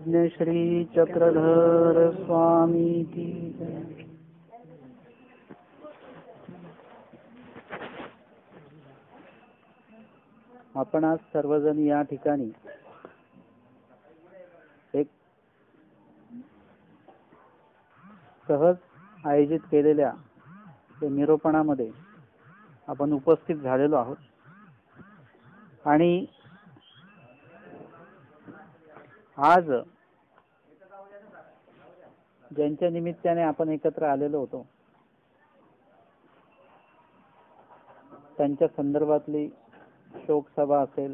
सर्वज्ञ श्री चक्रधर स्वामी की जय। आपण आज सर्वजण या ठिकाणी एक सहज आयोजित केलेल्या निरूपणामध्ये आपण उपस्थित झालेलो आहोत आणि आज ज्यांच्या निमित्ताने आपण एकत्र आलेलो होतो त्यांच्या संदर्भातली शोक सभा असेल,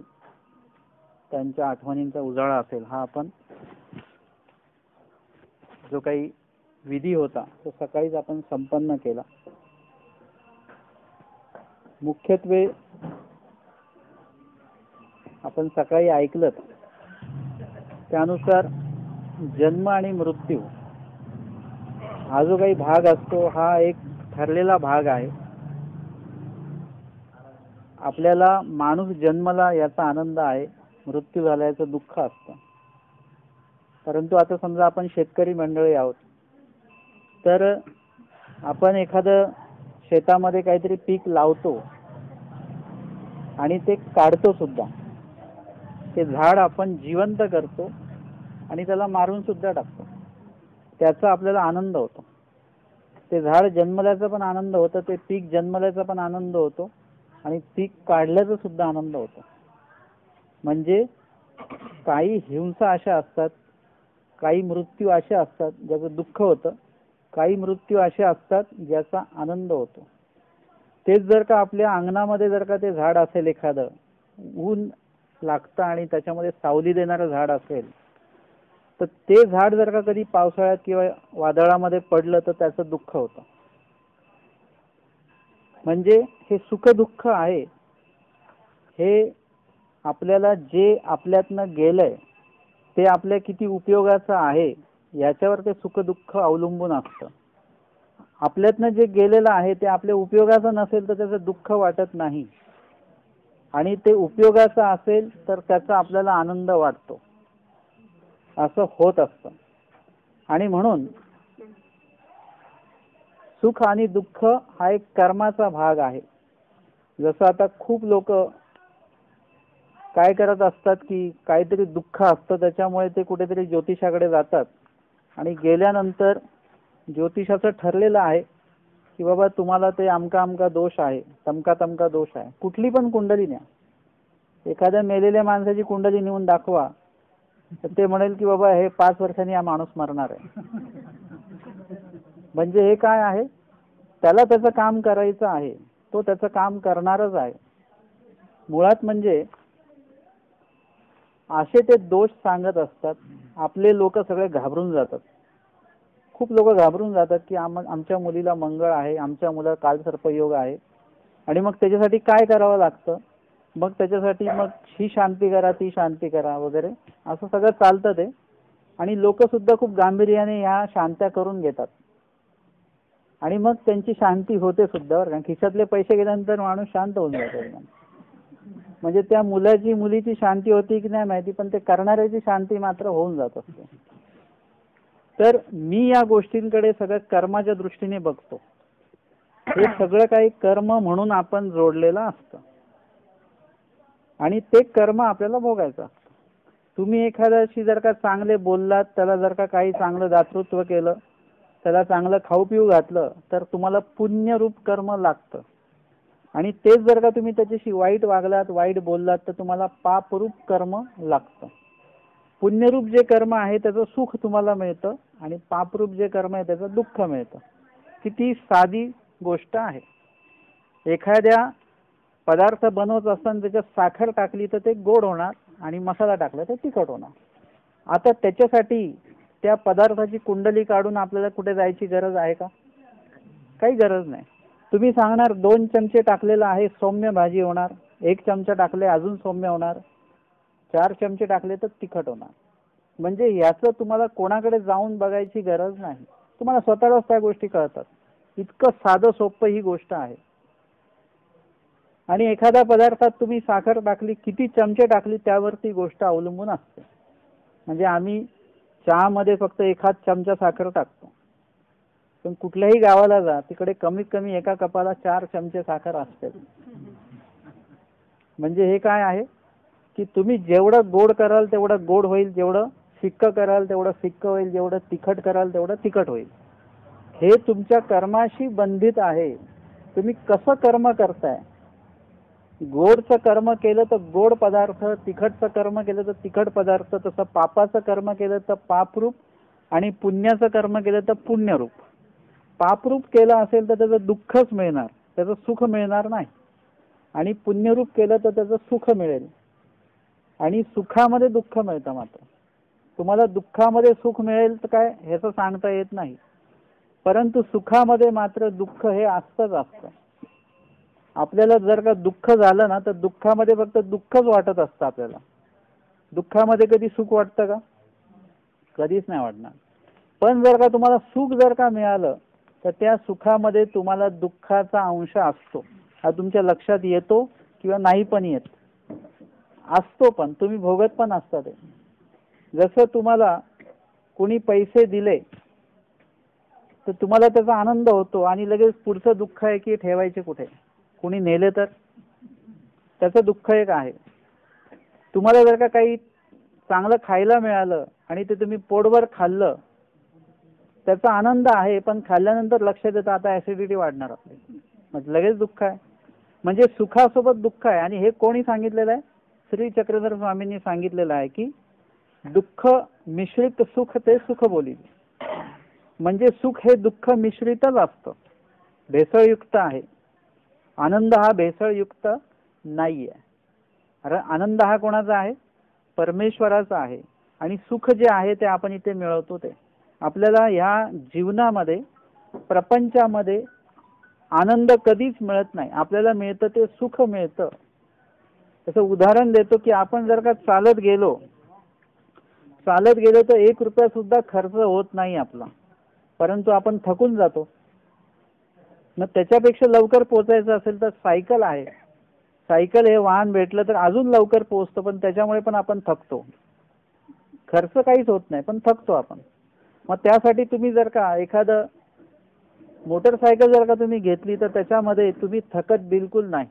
त्यांच्या आठवणींचा उजाळा असेल, हा आपण जो काही विधी होता तो सकाळीच आपण संपन्न केला। मुख्यत्वे आपण सकाळी ऐकलं त्यानुसार जन्म आणि मृत्यू हा जो काही भाग असतो हा एक ठरलेला भाग आहे। आपल्याला माणूस जन्मला याचा आनंद आहे, मृत्यू झाल्याचं दुःख असतं। परंतु आता समजा आपण शेतकरी मंडळी आहोत, तर आपण एखादं शेतामध्ये काहीतरी पीक लावतो आणि ते काढतो सुद्धा, ते झाड आपण जिवंत करतो आणि त्याला मारून सुद्धा टाकतो, त्याचा आपल्याला आनंद होतो। ते झाड जन्मल्याचा पण आनंद होतो, ते पीक जन्मल्याचा पण आनंद होतो आणि पीक काढल्याचा सुद्धा आनंद होतो। म्हणजे काही हिंसा अशा असतात, काही मृत्यू अशा असतात ज्याचं दुःख होतं, काही मृत्यू अशा असतात ज्याचा आनंद होतो। तेच जर का आपल्या अंगणामध्ये जर का ते झाड असेल, एखादं ऊन लागतं आणि त्याच्यामध्ये सावली देणारं झाड असेल, तर ते झाड जर का कधी पावसाळ्यात किंवा वादळामध्ये पडलं तर त्याचं दुःख होतं। म्हणजे हे सुख दुःख आहे, हे आपल्याला जे आपल्यातनं गेलंय ते आपल्या किती उपयोगाचं आहे याच्यावर ते सुख दुःख अवलंबून असतं। आपल्यातनं जे गेलेलं आहे ते आपल्या उपयोगाचं नसेल तर त्याचं दुःख वाटत नाही, आणि ते उपयोगाचं असेल तर त्याचा आपल्याला आनंद वाटतो, असं होत असतं। आणि म्हणून सुख आणि दुःख हा एक कर्माचा भाग आहे। जसं आता खूप लोक काय करत असतात की काहीतरी दुःख असतं त्याच्यामुळे ते कुठेतरी ज्योतिषाकडे जातात आणि गेल्यानंतर ज्योतिषाचं ठरलेलं आहे की बाबा तुम्हाला ते अमका अमका दोष आहे, तमका तमका दोष आहे। कुठली पण कुंडली न्या, एखाद्या मेलेल्या माणसाची कुंडली नेऊन दाखवा तर ते म्हणेल की बाबा हे 5 वर्षांनी हा माणूस मरणार आहे। म्हणजे हे काय आहे, त्याला त्याचं काम करायचं आहे, तो त्याचं काम करणारच आहे। मुळात म्हणजे असे ते दोष सांगत असतात। आपले लोक सगळे घाबरून जातात, खूप लोक घाबरून जातात की आमच्या मुलीला मंगळ आहे, आमच्या मुलाला कालसर्पयोग आहे, आणि मग त्याच्यासाठी काय करावं लागतं, मग त्याच्यासाठी मग ही शांती करा, ती शांती करा वगैरे असं सगळं चालतं ते। आणि लोक सुद्धा खूप गांभीर्याने ह्या शांत्या करून घेतात आणि मग त्यांची शांती होते सुद्धा, कारण खिशातले पैसे गेल्यानंतर माणूस शांत होऊन जातो। म्हणजे त्या मुलीची शांती होती की नाही माहिती, पण ते करणाऱ्याची शांती मात्र होऊन जात असते। तर मी या गोष्टींकडे सगळं कर्माच्या दृष्टीने बघतो। हे सगळं काही कर्म म्हणून आपण जोडलेलं असतं आणि ते कर्म आपल्याला भोगायचं असतं। तुम्ही एखाद्याशी जर का चांगले बोललात, त्याला जर का काही चांगलं दातृत्व केलं, त्याला चांगलं खाऊ पिऊ घातलं, तर तुम्हाला पुण्यरूप कर्म लागतं। आणि तेच जर का तुम्ही त्याच्याशी वाईट वागलात, वाईट बोललात, तर तुम्हाला पापरूप कर्म लागतं। पुण्यरूप जे कर्म आहे त्याचं सुख तुम्हाला मिळतं आणि पापरूप जे कर्म आहे त्याचं दुःख मिळतं। किती साधी गोष्ट आहे। एखाद्या पदार्थ बनवत असताना त्याच्यात साखर टाकली तर ते गोड होणार आणि मसाला टाकला तर तिखट होणार। आता त्याच्यासाठी त्या पदार्थाची कुंडली काढून आपल्याला कुठे जायची गरज आहे का? काही गरज नाही। तुम्ही सांगणार 2 चमचे टाकलेला आहे सौम्य भाजी होणार, 1 चमचा टाकले अजून सौम्य होणार, 4 चमचे टाकले तर तिखट होणार। म्हणजे याचं तुम्हाला कोणाकडे जाऊन बघायची गरज नाही, तुम्हाला स्वतःलाच त्या गोष्टी कळतात। इतकं साधं सोपं ही गोष्ट आहे। आणि एखाद्या पदार्थात तुम्ही साखर टाकली, किती चमचे टाकली त्यावरती गोष्ट अवलंबून असते। म्हणजे आम्ही चहामध्ये फक्त एखाद चमचा साखर टाकतो, पण कुठल्याही गावाला जा तिकडे कमीत कमी एका कपाला 4 चमचे साखर असते. म्हणजे हे काय आहे की तुम्ही जेवढं गोड कराल तेवढं गोड होईल, जेवढं फिक्क कराल तेवढं फिक्क होईल, जेवढं तिखट कराल तेवढं तिखट होईल. हे तुमच्या कर्माशी बंधित आहे. तुम्ही कसं कर्म करताय. गोडचं कर्म केलं तर गोड पदार्थ, तिखटचं कर्म केलं तर तिखट पदार्थ, तसं पापाचं कर्म केलं तर पापरूप आणि पुण्याचं कर्म केलं तर पुण्यरूप. पापरूप केलं असेल तर त्याचं दुःखच मिळणार, त्याचं सुख मिळणार नाही. आणि पुण्यरूप केलं तर त्याचं सुख मिळेल. आणि सुखामध्ये दुःख मिळतं. मात्र तुम्हाला दुःखामध्ये सुख मिळेल तर काय ह्याचं सांगता येत नाही, परंतु सुखामध्ये मात्र दुःख हे असतंच असतं. आपल्याला जर का दुःख झालं ना तर दुःखामध्ये फक्त दुःखच वाटत असतं आपल्याला. दुःखामध्ये कधी सुख वाटतं का? कधीच नाही वाटणार. पण जर का तुम्हाला सुख जर का मिळालं तर त्या सुखामध्ये तुम्हाला दुःखाचा अंश असतो. हा तुमच्या लक्षात येतो किंवा नाही पण येत असतो, पण तुम्ही भोगत पण असता ते. जसं तुम्हाला कोणी पैसे दिले तर तुम्हाला त्याचा आनंद होतो आणि लगेच पुढचं दुःख आहे की ठेवायचे कुठे, कोणी नेले तर त्याचं दुःख एक आहे. तुम्हाला जर का काही चांगलं खायला मिळालं आणि ते तुम्ही पोटभर खाल्लं त्याचा आनंद आहे, पण खाल्ल्यानंतर लक्षात येतं आता ऍसिडिटी वाढणार आपली, मग लगेच दुःख आहे. म्हणजे सुखासोबत दुःख आहे. आणि हे कोणी सांगितलेलं आहे? श्री चक्रधर स्वामींनी सांगितलेलं आहे की दुःख मिश्रित सुख ते सुख बोली. म्हणजे सुख हे दुःख मिश्रितच असतं, भेसळयुक्त आहे. आनंद हा भेसळयुक्त नाहीये. अरे आनंद हा कोणाचा आहे? परमेश्वराचा आहे. आणि सुख जे आहे ते आपण इथे मिळवतो. ते आपल्याला ह्या जीवनामध्ये प्रपंचामध्ये आनंद कधीच मिळत नाही. आपल्याला मिळतं ते सुख मिळतं. तसं उदाहरण देतो की आपण जर का चालत गेलो तर 1 रुपया सुद्धा खर्च होत नाही आपला, परंतु आपण थकून जातो. मग त्याच्यापेक्षा लवकर पोहोचायचं असेल तर सायकल आहे. सायकल हे वाहन भेटलं तर अजून लवकर पोहोचतो, पण त्याच्यामुळे पण आपण थकतो. खर्च काहीच होत नाही पण थकतो आपण. मग त्यासाठी तुम्ही जर का एखादं मोटरसायकल जर का तुम्ही घेतली तर त्याच्यामध्ये तुम्ही थकत बिलकुल नाही,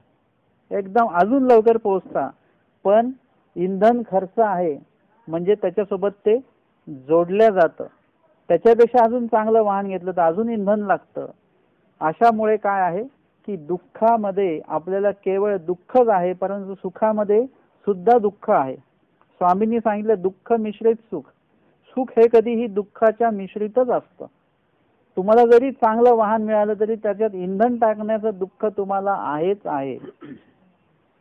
एकदम अजून लवकर पोहोचता. पण इंधन खर्च आहे, म्हणजे त्याच्यासोबत ते जोडल्या जातं. त्याच्यापेक्षा अजून चांगलं वाहन घेतलं तर अजून इंधन लागतं. अशामुळे काय आहे की दुःखामध्ये आपल्याला केवळ दुःखच आहे, परंतु सुखामध्ये सुद्धा दुःख आहे. स्वामींनी सांगितलं दुःख मिश्रित सुख. सुख हे कधीही दुःखाच्या मिश्रितच असतं. तुम्हाला जरी चांगलं वाहन मिळालं तरी त्याच्यात इंधन टाकण्याचं दुःख तुम्हाला आहेच आहे.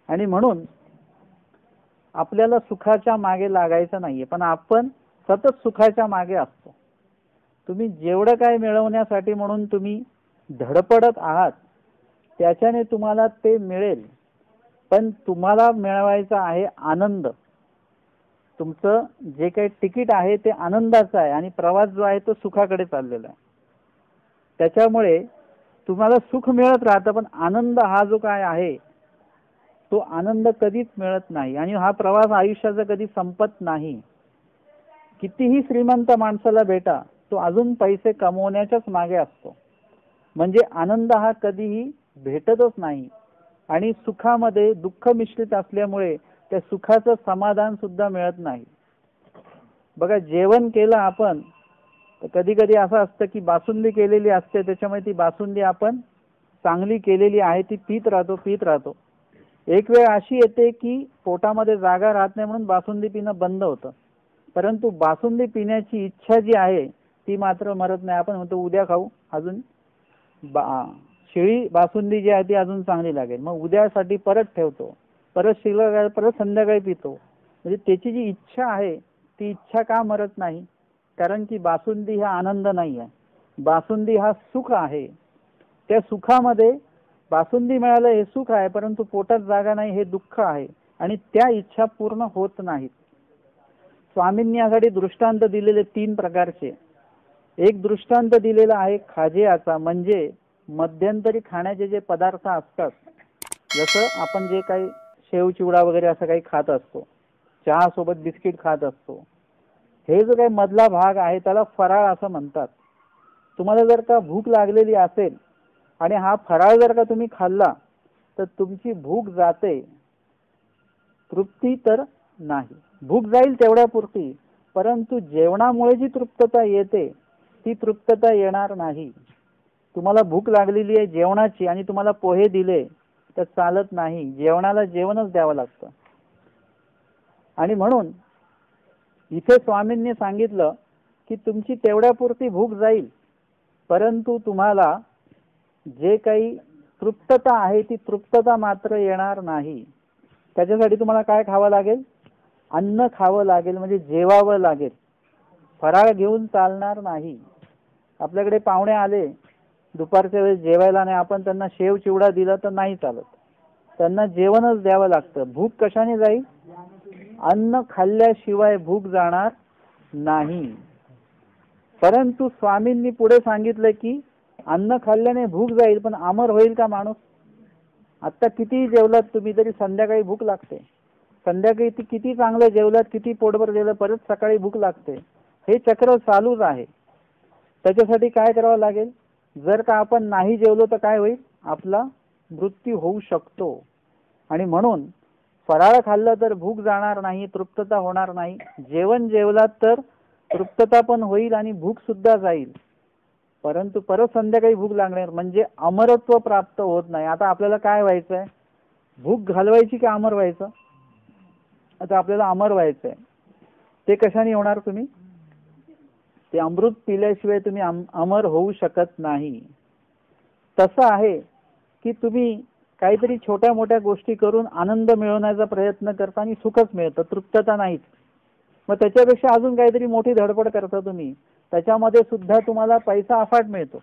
आणि म्हणून आपल्याला सुखाच्या मागे लागायचं नाहीये, पण आपण सतत सुखाच्या मागे असतो. तुम्ही जेवढं काय मिळवण्यासाठी म्हणून तुम्ही धडपडत आहात त्याच्याने तुम्हाला ते मिळेल, पण तुम्हाला मिळवायचा आहे आनंद. तुमचं जे काही तिकीट आहे ते आनंदाचं आहे आणि प्रवास जो आहे तो सुखाकडे चाललेला आहे. त्याच्यामुळे तुम्हाला सुख मिळत राहतं, पण आनंद हा जो काय आहे तो आनंद कधीच मिळत नाही. आणि हा प्रवास आयुष्याचा कधी संपत नाही. कितीही श्रीमंत माणसाला भेटा, तो अजून पैसे कमवण्याच्याच मागे असतो. म्हणजे आनंद हा कधीही भेटतच नाही. आणि सुखामध्ये दुःख मिश्रित असल्यामुळे त्या सुखाचं समाधान सुद्धा मिळत नाही. बघा, जेवण केलं आपण तर कधी कधी असं असतं की बासुंदी केलेली असते, त्याच्यामुळे ती बासुंदी आपण चांगली केलेली आहे ती पीत राहतो. एक वेळ अशी येते की पोटामध्ये जागा राहत नाही म्हणून बासुंदी पिणं बंद होतं, परंतु बासुंदी पिण्याची इच्छा जी आहे ती मात्र मरत नाही. आपण म्हणतो उद्या खाऊ, अजून शिळी बासुंदी जी आहे ती अजून चांगली लागेल, मग उद्यासाठी परत ठेवतो, परत शिल्लक परत संध्याकाळी पितो. म्हणजे त्याची जी इच्छा आहे ती इच्छा का मरत नाही? कारण की बासुंदी हा आनंद नाही आहे, बासुंदी हा सुख आहे. त्या सुखामध्ये बासुंदी मिळालं हे सुख आहे, परंतु पोटात जागा नाही हे दुःख आहे. आणि त्या इच्छा पूर्ण होत नाहीत. स्वामींनी यासाठी दृष्टांत दिलेले 3 प्रकारचे. एक दृष्टांत दिलेला आहे खाजेयाचा, म्हणजे मध्यंतरी खाण्याचे जे पदार्थ असतात, जसं आपण जे काही शेव चिवडा वगैरे असं काही खात असतो, चहा सोबत बिस्किट खात असतो, हे जो काही मधला भाग आहे त्याला फराळ असं म्हणतात. तुम्हाला जर का भूक लागलेली असेल आणि हा फराळ जर का तुम्ही खाल्ला तर तुमची भूक जाते, तृप्ती तर नाही. भूक जाईल तेवढ्यापुरती, परंतु जेवणामुळे जी तृप्तता येते ती तृप्तता येणार नाही. तुम्हाला भूक लागलेली आहे जेवणाची आणि तुम्हाला पोहे दिले तर चालत नाही. जेवणाला जेवणच द्यावं लागतं. आणि म्हणून इथे स्वामींनी सांगितलं की तुमची तेवढ्यापुरती भूक जाईल, परंतु तुम्हाला जे काही तृप्तता आहे ती तृप्तता मात्र येणार नाही. त्याच्यासाठी तुम्हाला काय खावं लागेल? अन्न खावं लागेल, म्हणजे जेवावं लागेल. फराळ घेऊन चालणार नाही. आपल्याकडे पाहुणे आले दुपारच्या वेळेस जेवायला नाही, आपण त्यांना शेव चिवडा दिला तर नाही चालत. त्यांना जेवणच द्यावं लागतं. भूक कशाने जाईल? अन्न खाल्ल्याशिवाय भूक जाणार नाही. परंतु स्वामींनी पुढे सांगितलं की अन्न खाल्ल्याने भूक जाईल, पण अमर होईल का माणूस? आता किती जेवलात तुम्ही तरी संध्याकाळी भूक लागते. संध्याकाळी किती चांगलं जेवलात, किती पोटभर जेवलं, परत सकाळी भूक लागते. हे चक्र चालूच आहे. त्याच्यासाठी काय करावं लागेल? जर का आपण नाही जेवलो तर काय होईल? आपला मृत्यू होऊ शकतो. आणि म्हणून फराळ खाल्लं तर भूक जाणार नाही, तृप्तता होणार नाही. जेवण जेवलात तर तृप्तता पण होईल आणि भूक सुद्धा जाईल, परंतु परत संध्याकाळी भूक लागणार, म्हणजे अमरत्व प्राप्त होत नाही. आता आपल्याला काय व्हायचं आहे? भूक घालवायची की अमर व्हायचं? आता आपल्याला अमर व्हायचं आहे. ते कशाने होणार? तुम्ही ते अमृत पिल्याशिवाय तुम्ही अमर होऊ शकत नाही. तसं आहे की तुम्ही काहीतरी छोट्या मोठ्या गोष्टी करून आनंद मिळवण्याचा प्रयत्न करता आणि सुखच मिळतं, तृप्तता नाहीच. मग त्याच्यापेक्षा अजून काहीतरी मोठी धडपड करता तुम्ही, त्याच्यामध्ये सुद्धा तुम्हाला पैसा अफाट मिळतो,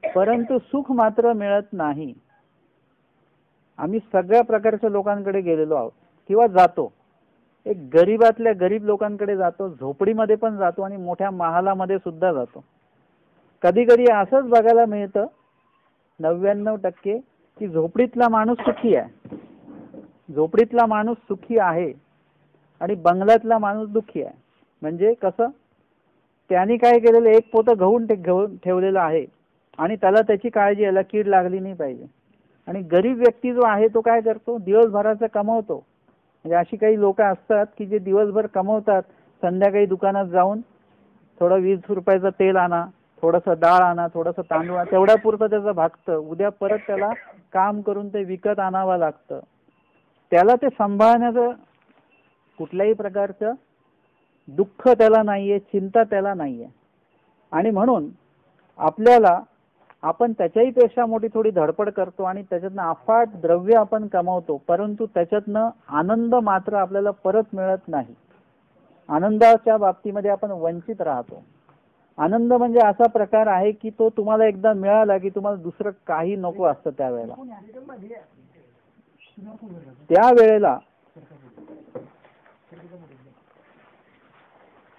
परंतु सुख मात्र मिळत नाही. आम्ही सगळ्या प्रकारच्या लोकांकडे गेलेलो आहोत किंवा जातो. एक गरीबातल्या गरीब लोकांकडे जातो, झोपडीमध्ये पण जातो आणि मोठ्या महालामध्ये सुद्धा जातो. कधी कधी असंच बघायला मिळतं 99% की झोपडीतला माणूस सुखी आहे, झोपडीतला माणूस सुखी आहे आणि बंगल्यातला माणूस दुःखी आहे. म्हणजे कसं? त्याने काय केलेलं, एक पोतं घेऊन ठेवलेलं आहे आणि त्याला त्याची काळजी, याला कीड लागली नाही पाहिजे. आणि गरीब व्यक्ती जो आहे तो काय करतो? दिवसभराचं कमवतो. म्हणजे अशी काही लोक असतात की जे दिवसभर कमवतात, संध्याकाळी दुकानात जाऊन थोडं 20 रुपयाचं तेल आणा, थोडंसं डाळ आणा, थोडंसं तांदूळ, तेवढ्या पुरतं त्याचं भागतं. उद्या परत त्याला काम करून ते विकत आणावं लागतं. त्याला ते सांभाळण्याचं कुठल्याही प्रकारचं दुःख त्याला नाहीये, चिंता त्याला नाहीये. आणि म्हणून आपल्याला आपण त्याच्याही पेक्षा मोठी थोडी धडपड करतो आणि त्याच्यातनं अफाट द्रव्य आपण कमवतो, परंतु त्याच्यातनं आनंद मात्र आपल्याला परत मिळत नाही. आनंदाच्या बाबतीमध्ये आपण वंचित राहतो. आनंद म्हणजे असा प्रकार आहे की तो तुम्हाला एकदा मिळाला की तुम्हाला दुसरं काही नको असतं. त्यावेळेला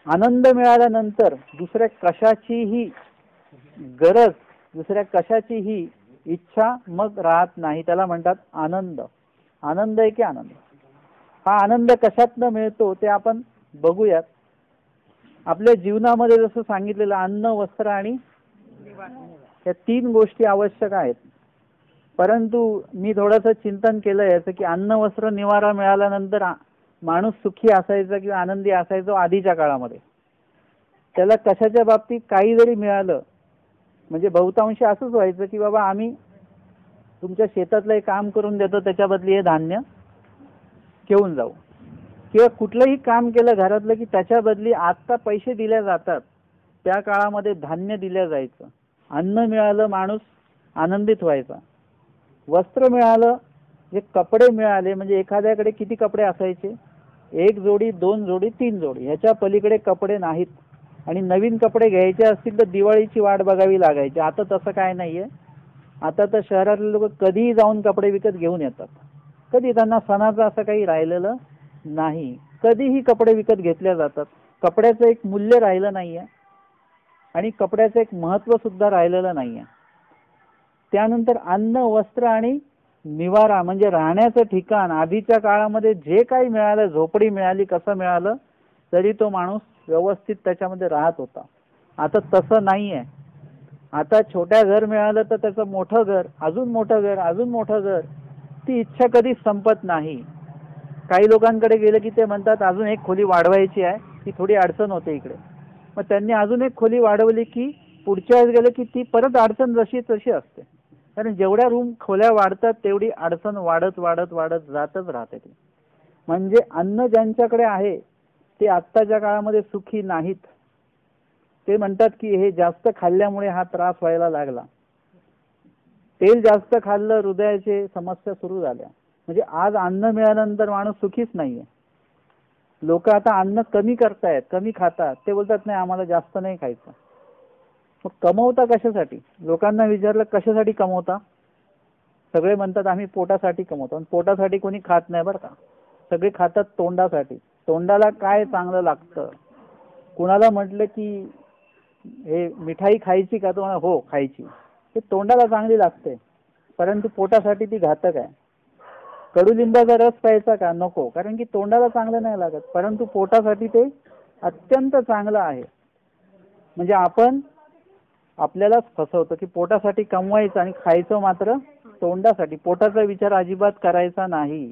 आनंद मिळाल्यानंतर दुसऱ्या कशाचीही गरज, दुसऱ्या कशाचीही इच्छा मग राहत नाही. त्याला म्हणतात आनंद. आनंद आहे की आनंद. हा आनंद कशातनं मिळतो ते आपण बघूयात. आपल्या जीवनामध्ये जसं सांगितलेलं अन्न, वस्त्र आणि या 3 गोष्टी आवश्यक आहेत. परंतु मी थोडंसं चिंतन केलं याचं की अन्न, वस्त्र, निवारा मिळाल्यानंतर माणूस सुखी असायचा किंवा आनंदी असायचा आधीच्या काळामध्ये. त्याला कशाच्या बाबतीत काही जरी मिळालं, म्हणजे बहुतांशी असंच व्हायचं की बाबा आम्ही तुमच्या शेतातलं एक काम करून देतो, त्याच्या बदली हे धान्य घेऊन जाऊ. किंवा कुठलंही काम केलं घरातलं की त्याच्या बदली आता पैसे दिले जातात. त्या काळामध्ये धान्य दिलं जायचं. अन्न मिळालं, माणूस आनंदित व्हायचा. वस्त्र मिळालं, जे कपडे मिळाले, म्हणजे एखाद्याकडे किती कपडे असायचे? 1 जोडी, 2 जोडी, 3 जोडी, ह्याच्या पलीकडे कपडे नाहीत. आणि नवीन कपडे घ्यायचे असतील तर दिवाळीची वाट बघावी लागायची. आता तसं काय नाहीये. आता तर शहरातले लोक कधीही जाऊन कपडे विकत घेऊन येतात. कधी त्यांना सणाचं असं काही राहिलेलं नाही. कधीही कपडे विकत घेतल्या जातात. कपड्याचं एक मूल्य राहिलं नाहीये आणि कपड्याचं एक महत्त्व सुद्धा राहिलेलं नाहीये. त्यानंतर अन्न, वस्त्र आणि निवारा म्हणजे राहण्याचं ठिकाण. आधीच्या काळामध्ये जे काही मिळालं, झोपडी मिळाली, कसं मिळालं तरी तो माणूस व्यवस्थित त्याच्यामध्ये राहत होता. आता तसं नाही आहे. आता छोट्या घर मिळालं तर त्याचं मोठं घर, अजून मोठं घर, अजून मोठं घर, ती इच्छा कधीच संपत नाही. काही लोकांकडे गेले की ते म्हणतात अजून एक खोली वाढवायची आहे, ती थोडी अडचण होते इकडे. मग त्यांनी अजून एक खोली वाढवली की पुढच्या वेळेस गेले की ती परत अडचण जशी तशी असते. कारण जेवढ्या रूम खोल्या वाढतात तेवढी अडचण वाढत वाढत वाढत जातच राहते ती. म्हणजे अन्न ज्यांच्याकडे आहे ते आत्ताच्या काळामध्ये सुखी नाहीत. ते म्हणतात की हे जास्त खाल्ल्यामुळे हा त्रास व्हायला लागला. तेल जास्त खाल्लं, हृदयाचे समस्या सुरू झाल्या. म्हणजे आज अन्न मिळाल्यानंतर माणूस सुखीच नाहीये. लोक आता अन्न कमी करतायत, कमी खातात. ते बोलतात नाही आम्हाला जास्त नाही खायचं. मग कमवता कशासाठी? लोकांना विचारलं कशासाठी कमवता? सगळे म्हणतात आम्ही पोटासाठी कमवतो. आणि पोटासाठी कोणी खात नाही बरं का. सगळे खातात तोंडासाठी. तोंडाला काय चांगलं लागतं. कुणाला म्हटलं की हे मिठाई खायची का, तो हो खायची. ते तोंडाला चांगली लागते, परंतु पोटासाठी ती घातक आहे. कडुलिंबाचा रस प्यायचा का, नको, कारण की तोंडाला चांगलं नाही लागत, परंतु पोटासाठी ते अत्यंत चांगलं आहे. म्हणजे आपण आपल्यालाच फसवतो की पोटासाठी कमवायचं आणि खायचं मात्र तोंडासाठी. पोटाचा विचार अजिबात करायचा नाही.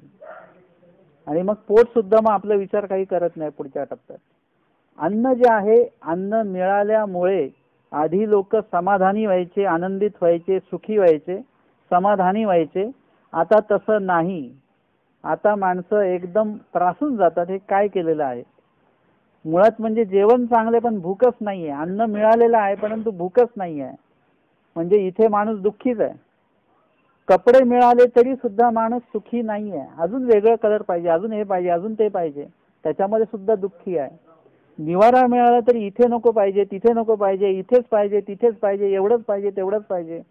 आणि मग पोट सुद्धा मग आपला विचार काही करत नाही पुढच्या टप्प्यात. अन्न जे आहे, अन्न मिळाल्यामुळे आधी लोक समाधानी व्हायचे, आनंदित व्हायचे, सुखी व्हायचे, समाधानी व्हायचे. आता तसं नाही. आता माणसं एकदम त्रासून जातात. हे काय केलेलं आहे? मुळात म्हणजे जेवण चांगले पण भूकच नाहीये. अन्न मिळालेलं आहे परंतु भूकच नाही आहे. म्हणजे इथे माणूस दुःखीच आहे. कपडे मिळाले तरी सुद्धा माणूस सुखी नाही आहे. अजून वेगळं कलर पाहिजे, अजून हे पाहिजे, अजून ते पाहिजे, त्याच्यामध्ये सुद्धा दुःखी आहे. निवारा मिळाला तरी इथे नको पाहिजे, तिथे नको पाहिजे, इथेच पाहिजे, तिथेच पाहिजे, एवढंच पाहिजे, तेवढंच पाहिजे.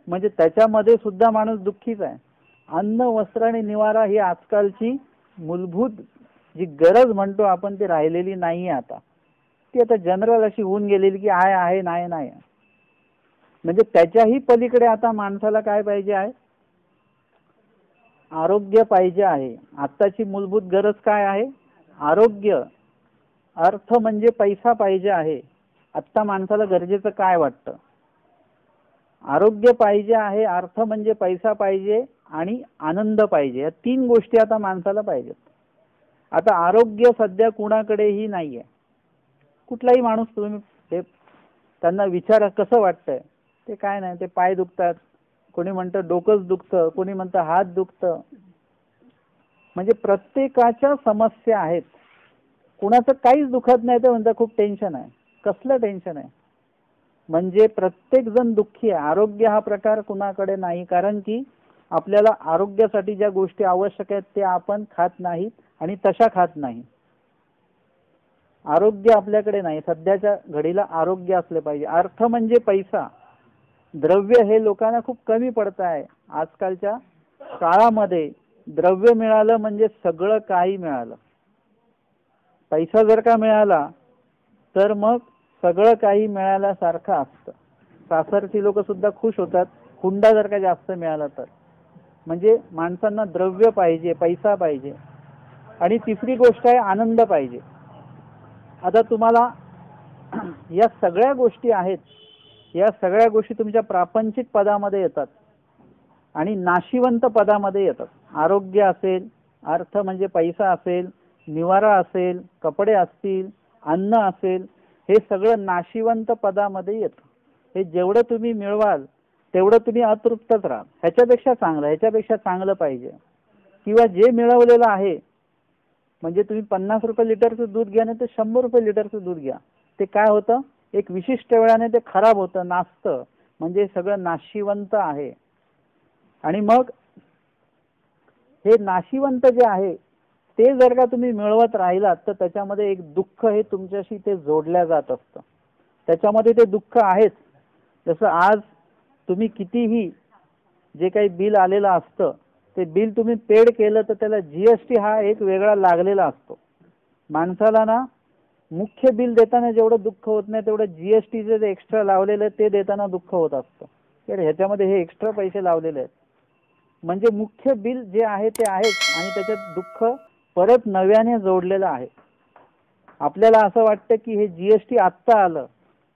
म्हणजे त्याच्यामध्ये सुद्धा माणूस दुःखीच आहे. अन्न, वस्त्र आणि निवारा ही आजकालची मूलभूत जी गरज म्हणतो आपण ती राहिलेली नाही आता. ती आता जनरल अशी होऊन गेलेली की आहे नाही नाही. म्हणजे त्याच्याही पलीकडे आता माणसाला काय पाहिजे आहे? आरोग्य पाहिजे आहे. आत्ताची मूलभूत गरज काय आहे? आरोग्य. अर्थ म्हणजे पैसा पाहिजे आहे. आत्ता माणसाला गरजेचं काय वाटतं? आरोग्य पाहिजे आहे, अर्थ म्हणजे पैसा पाहिजे आणि आनंद पाहिजे. या तीन गोष्टी आता माणसाला पाहिजेत. आता आरोग्य सध्या कुणाकडेही नाहीये. कुठलाही माणूस तुम्ही त्यांना विचारा कसं वाटतंय, ते काय नाही, ते पाय दुखतात, कोणी म्हणतं डोकंच दुखतं, कोणी म्हणतं हात दुखतं. म्हणजे प्रत्येकाच्या समस्या आहेत. कुणाचं काहीच दुखत नाही ते म्हणतं खूप टेन्शन आहे. कसलं टेन्शन आहे? म्हणजे प्रत्येक जण दुःखी आहे. आरोग्य हा प्रकार कुणाकडे नाही, कारण की आपल्याला आरोग्यासाठी ज्या गोष्टी आवश्यक आहेत त्या आपण खात नाहीत आणि तशा खात नाही. आरोग्य आपल्याकडे नाही. सध्याच्या घडीला आरोग्य असले पाहिजे. अर्थ म्हणजे पैसा, द्रव्य हे लोकांना खूप कमी पडत आहे. आजकालच्या काळामध्ये द्रव्य मिळालं म्हणजे सगळं काही मिळालं. पैसा जर का मिळाला तर मग सगळं काही मिळाल्यासारखं असतं. सासरची लोक सुद्धा खुश होतात हुंडा जर का जास्त मिळाला तर. म्हणजे माणसांना द्रव्य पाहिजे, पैसा पाहिजे. आणि तिसरी गोष्ट आहे आनंद पाहिजे. आता तुम्हाला या सगळ्या गोष्टी आहेत, या सगळ्या गोष्टी तुमच्या प्रापंचिक पदामध्ये येतात आणि नाशिवंत पदामध्ये येतात. आरोग्य असेल, अर्थ म्हणजे पैसा असेल, निवारा असेल, कपडे असतील, अन्न असेल, हे सगळं नाशिवंत पदामध्ये येतं. हे जेवढं तुम्ही मिळवाल तेवढं तुम्ही अतृप्तच राहाल. ह्याच्यापेक्षा चांगलं, ह्याच्यापेक्षा चांगलं पाहिजे. किंवा जे मिळवलेलं आहे, म्हणजे तुम्ही 50 रुपये लिटरचं दूध घ्या नाही तर 100 रुपये लिटरचं दूध घ्या, ते काय होतं, एक विशिष्ट वेळाने ते खराब होतं, नासतं. म्हणजे सगळं नाशिवंत आहे. आणि मग हे नाशिवंत जे आहे ते जर का तुम्ही मिळवत राहिलात तर त्याच्यामध्ये एक दुःख हे तुमच्याशी ते जोडल्या जात असतं. त्याच्यामध्ये ते दुःख आहेच. जसं आज तुम्ही कितीही जे काही बिल आलेलं असतं ते बिल तुम्ही पेड केलं तर त्याला जीएसटी हा एक वेगळा लागलेला असतो. माणसाला ना मुख्य बिल देताना जेवढं दुःख होत नाही तेवढं जीएसटीचे जे एक्स्ट्रा लावलेलं आहे ते देताना दुःख होत असतं. तर ह्याच्यामध्ये हे एक्स्ट्रा पैसे लावलेले आहेत. म्हणजे मुख्य बिल जे आहे ते आहेच आणि त्याच्यात दुःख परत नव्याने जोडलेलं आहे. आपल्याला असं वाटतं की हे जीएसटी आत्ता आलं,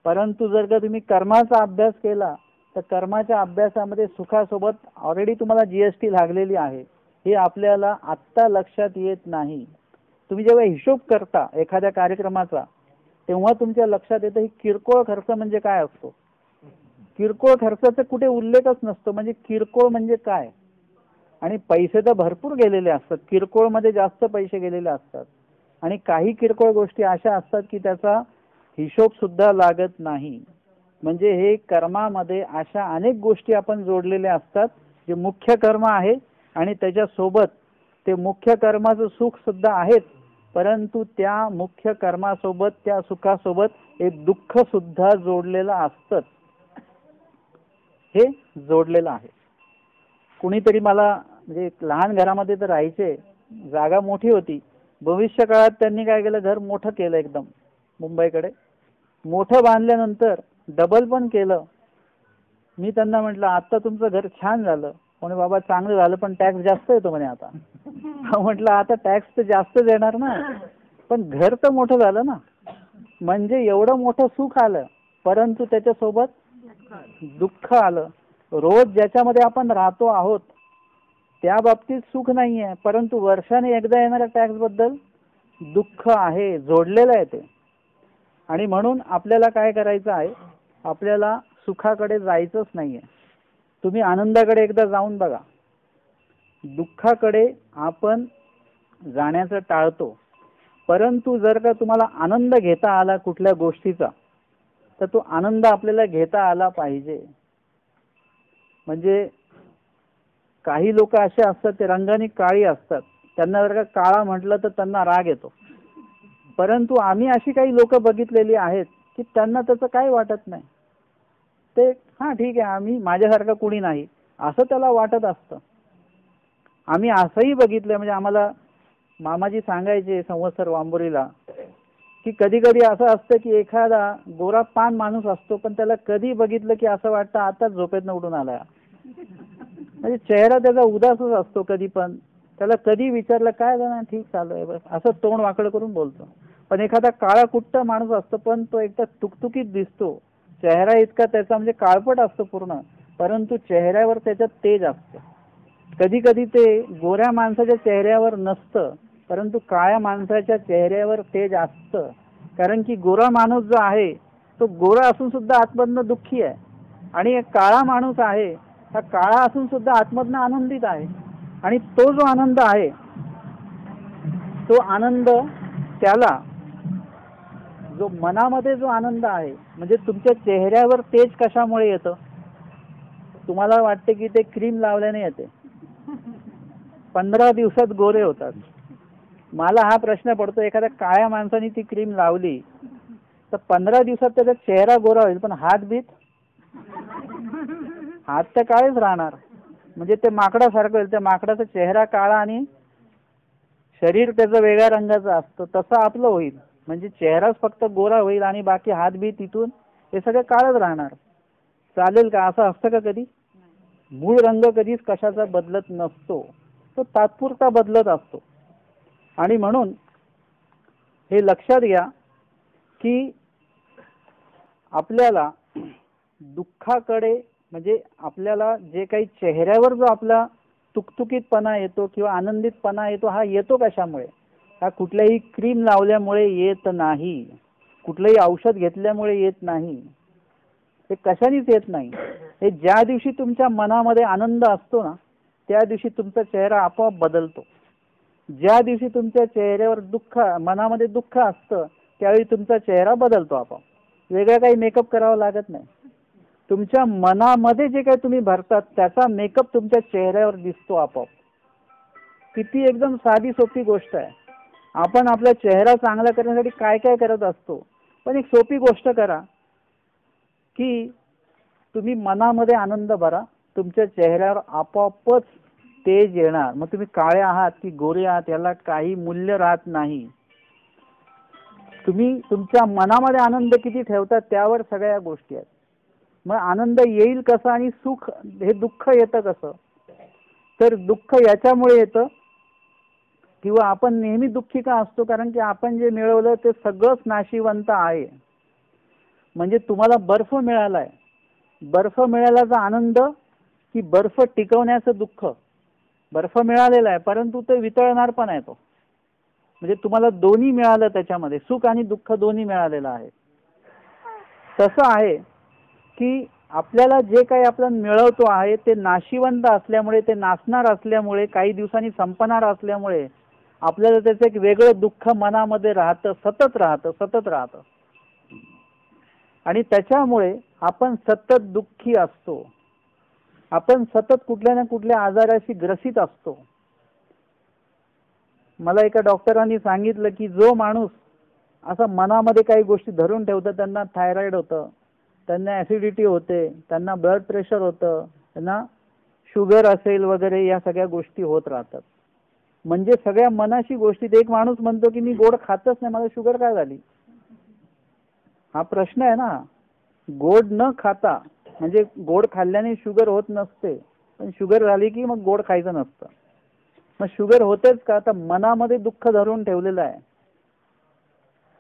परंतु जर का तुम्ही कर्माचा अभ्यास केला तर कर्माच्या अभ्यासामध्ये सुखासोबत ऑलरेडी तुम्हाला जीएसटी लागलेली आहे, हे आपल्याला आत्ता लक्षात येत नाही. तुम्ही जेव्हा हिशोब करता एखाद्या कार्यक्रमाचा तेव्हा तुमच्या लक्षात येतं ही किरकोळ खर्च म्हणजे काय असतो. किरकोळ खर्चाचा कुठे उल्लेखच नसतो. म्हणजे किरकोळ म्हणजे काय, आणि पैसे तर भरपूर गेलेले असतात, किरकोळ मध्ये जास्त पैसे गेलेले असतात, आणि काही किरकोळ गोष्टी अशा असतात की त्याचा हिशोब सुद्धा लागत नाही. म्हणजे हे कर्मामध्ये अशा अनेक गोष्टी आपण जोडलेल्या असतात जे मुख्य कर्म आहे, आणि त्याच्यासोबत ते मुख्य कर्माचं सुख सुद्धा आहेत, परंतु त्या मुख्य कर्मासोबत त्या सुखासोबत एक दुःख सुद्धा जोडलेलं असतं. हे जोडलेलं आहे. कुणीतरी मला, म्हणजे लहान घरामध्ये तर राहायचे, जागा मोठी होती, भविष्य काळात त्यांनी काय केलं, घर मोठं केलं, एकदम मुंबईकडे मोठं बांधल्यानंतर डबल पण केलं. मी त्यांना म्हटलं आता तुमचं घर छान झालं, म्हणे बाबा चांगलं झालं पण टॅक्स जास्त येतो म्हणे आता. म्हटलं आता टॅक्स तर जास्त देणार ना, पण घर तर मोठं झालं ना. म्हणजे एवढं मोठं सुख आलं, परंतु त्याच्यासोबत दुःख आलं. रोज ज्याच्यामध्ये आपण राहतो आहोत त्या बाबतीत सुख नाही आहे, परंतु वर्षाने एकदा येणाऱ्या टॅक्स बद्दल दुःख आहे, जोडलेलं आहे ते. आणि म्हणून आपल्याला काय करायचं आहे, आपल्याला सुखाकडे जायचंच नाहीये. तुम्ही आनंदाकडे एकदा जाऊन बघा. दुःखाकडे आपण जाण्याचं टाळतो, परंतु जर का तुम्हाला आनंद घेता आला कुठल्या गोष्टीचा तर तो आनंद आपल्याला घेता आला पाहिजे. म्हणजे काही लोक असे असतात ते रंगाने काळी असतात, त्यांना जर का काळा म्हटलं तर त्यांना राग येतो, परंतु आम्ही अशी काही लोक बघितलेली आहेत की त्यांना त्याचं काही वाटत नाही. ते हां ठीक आहे, आम्ही माझ्यासारखं कुणी नाही असं त्याला वाटत असतं. आम्ही असंही बघितलं, म्हणजे आम्हाला मामाजी सांगायचे संवत्सर वांबोरीला की कधी कधी असं असतं की एखादा गोरा पान माणूस असतो, पण त्याला कधी बघितलं की असं वाटतं आताच झोपेतनं उठून आला. म्हणजे चेहरा त्याचा उदासच असतो कधी, पण त्याला कधी विचारलं काय झालं, ठीक चालू आहे बस, असं तोंड वाकडं करून बोलतो. पण एखादा काळा कुट्ट माणूस असतो, पण तो एकदा तुकतुकीत दिसतो, चेहरा इतका त्याचा म्हणजे काळपट असतो पूर्ण, परंतु चेहऱ्यावर त्याच्यात तेज असतं. कधी कधी ते गोऱ्या माणसाच्या चेहऱ्यावर नसतं, परंतु काळ्या माणसाच्या चेहऱ्यावर तेज असतं. कारण की गोरा माणूस जो आहे तो गोरा असून सुद्धा आतमधनं दुःखी आहे, आणि एक काळा माणूस आहे हा काळा असून सुद्धा आतमधनं आनंदित आहे. आणि तो जो आनंद आहे तो आनंद त्याला, जो मनामध्ये जो आनंद आहे, म्हणजे तुमच्या चेहऱ्यावर तेज कशामुळे येतं, तुम्हाला वाटते की ते क्रीम लावल्याने येते, 15 दिवसात गोरे होतात. मला हा प्रश्न पडतो, एखाद्या काळ्या माणसाने ती क्रीम लावली तर 15 दिवसात त्याचा चेहरा गोरा होईल, पण हात बीत, हात तर काळेच राहणार. म्हणजे ते माकडासारखं होईल, त्या माकडाचा चेहरा काळा आणि शरीर त्याचं वेगळ्या रंगाचं असतं, तसं आपलं होईल. म्हणजे चेहराच फक्त गोरा होईल आणि बाकी हात बी तिथून हे सगळं काळच राहणार. चालेल का? असं असतं का कधी? मूळ रंग कधीच कशाचा बदलत नसतो, तो तात्पुरता बदलत असतो. आणि म्हणून हे लक्षात घ्या की आपल्याला दुःखाकडे, म्हणजे आपल्याला जे काही चेहऱ्यावर जो आपला तुकतुकीतपणा येतो किंवा आनंदितपणा येतो, हा येतो कशामुळे? हा कुठल्याही क्रीम लावल्यामुळे येत नाही, कुठलंही औषध घेतल्यामुळे येत नाही, ते कशानेच येत नाही. हे ज्या दिवशी तुमच्या मनामध्ये आनंद असतो ना, त्या दिवशी तुमचा चेहरा आपोआप बदलतो. ज्या दिवशी तुमच्या चेहऱ्यावर दुःख, मनामध्ये दुःख असतं, त्यावेळी तुमचा चेहरा बदलतो आपोआप. वेगळं काही मेकअप करावं लागत नाही. तुमच्या मनामध्ये जे काही तुम्ही भरतात त्याचा मेकअप तुमच्या चेहऱ्यावर दिसतो आपोआप. किती एकदम साधी सोपी गोष्ट आहे. आपण आपला चेहरा चांगला करण्यासाठी काय काय करत असतो, पण एक सोपी गोष्ट करा की तुम्ही मनामध्ये आनंद भरा, तुमच्या चेहऱ्यावर आपोआपच तेज येणार. मग तुम्ही काळे आहात की गोरे आहात याला काही मूल्य राहत नाही. तुम्ही तुमच्या मनामध्ये आनंद किती ठेवतात त्यावर सगळ्या गोष्टी आहेत. मग आनंद येईल कसा आणि सुख, हे दुःख येतं कसं? तर दुःख याच्यामुळे येतं किंवा आपण नेहमी दुःखी का असतो? कारण की आपण जे मिळवलं ते सगळंच नाशिवंत आहे. म्हणजे तुम्हाला बर्फ मिळालाय, बर्फ मिळाल्याचा आनंद की बर्फ टिकवण्याचं दुःख? बर्फ मिळालेला आहे परंतु ते वितळणार पण आहे तो. म्हणजे तुम्हाला दोन्ही मिळालं, त्याच्यामध्ये सुख आणि दुःख दोन्ही मिळालेलं आहे. तसं आहे की आपल्याला जे काही आपण मिळवतो आहे ते नाशिवंत असल्यामुळे, ते नासणार असल्यामुळे, काही दिवसांनी संपणार असल्यामुळे आपल्याला त्याचं एक वेगळं दुःख मनामध्ये राहतं, सतत राहतं, सतत राहतं. आणि त्याच्यामुळे आपण सतत दुःखी असतो. आपण सतत कुठल्या ना कुठल्या आजाराशी ग्रसित असतो. मला एका डॉक्टरांनी सांगितलं की जो माणूस असा मनामध्ये काही गोष्टी धरून ठेवतो, त्यांना थायरॉइड होतं, त्यांना ॲसिडिटी होते, त्यांना ब्लड प्रेशर होतं, त्यांना शुगर असेल वगैरे, या सगळ्या गोष्टी होत राहतात. म्हणजे सगळ्या मनाशी गोष्टीत एक माणूस म्हणतो की मी गोड खातच नाही, मला शुगर काय झाली? हा प्रश्न आहे ना. गोड न खाता, म्हणजे गोड खाल्ल्याने शुगर होत नसते, पण शुगर झाली की मग गोड खायचं नसतं. मग शुगर होतेच का? तर मनामध्ये दुःख धरून ठेवलेलं आहे.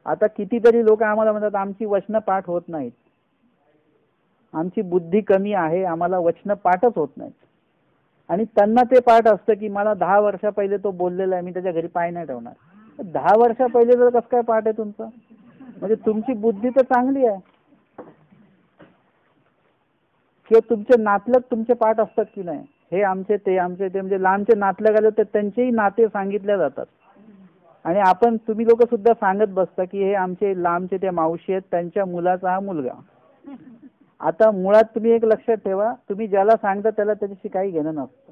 आता कितीतरी लोक आम्हाला म्हणतात आमची वचनं पाठ होत नाहीत, आमची बुद्धी कमी आहे, आम्हाला वचनं पाठच होत नाहीत. आणि त्यांना ते पाठ असतं की मला 10 वर्षा पहिले तो बोललेला आहे, मी त्याच्या घरी पाय नाही ठेवणार. 10 वर्षा पहिले जर कसं काय पाठ आहे तुमचं? म्हणजे तुमची बुद्धी तर चांगली आहे. किंवा तुमचे नातलग तुमचे पाठ असतात की नाही, हे आमचे ते आमचे ते, म्हणजे लांबचे नातलग आले तर त्यांचेही नाते सांगितले जातात. आणि आपण तुम्ही लोक सुद्धा सांगत बसता की हे आमचे लांबचे ते मावशी आहेत, त्यांच्या मुलाचा हा मुलगा. आता मुळात तुम्ही एक लक्षात ठेवा, तुम्ही ज्याला सांगता त्याला त्याच्याशी काही घेणं नसतं.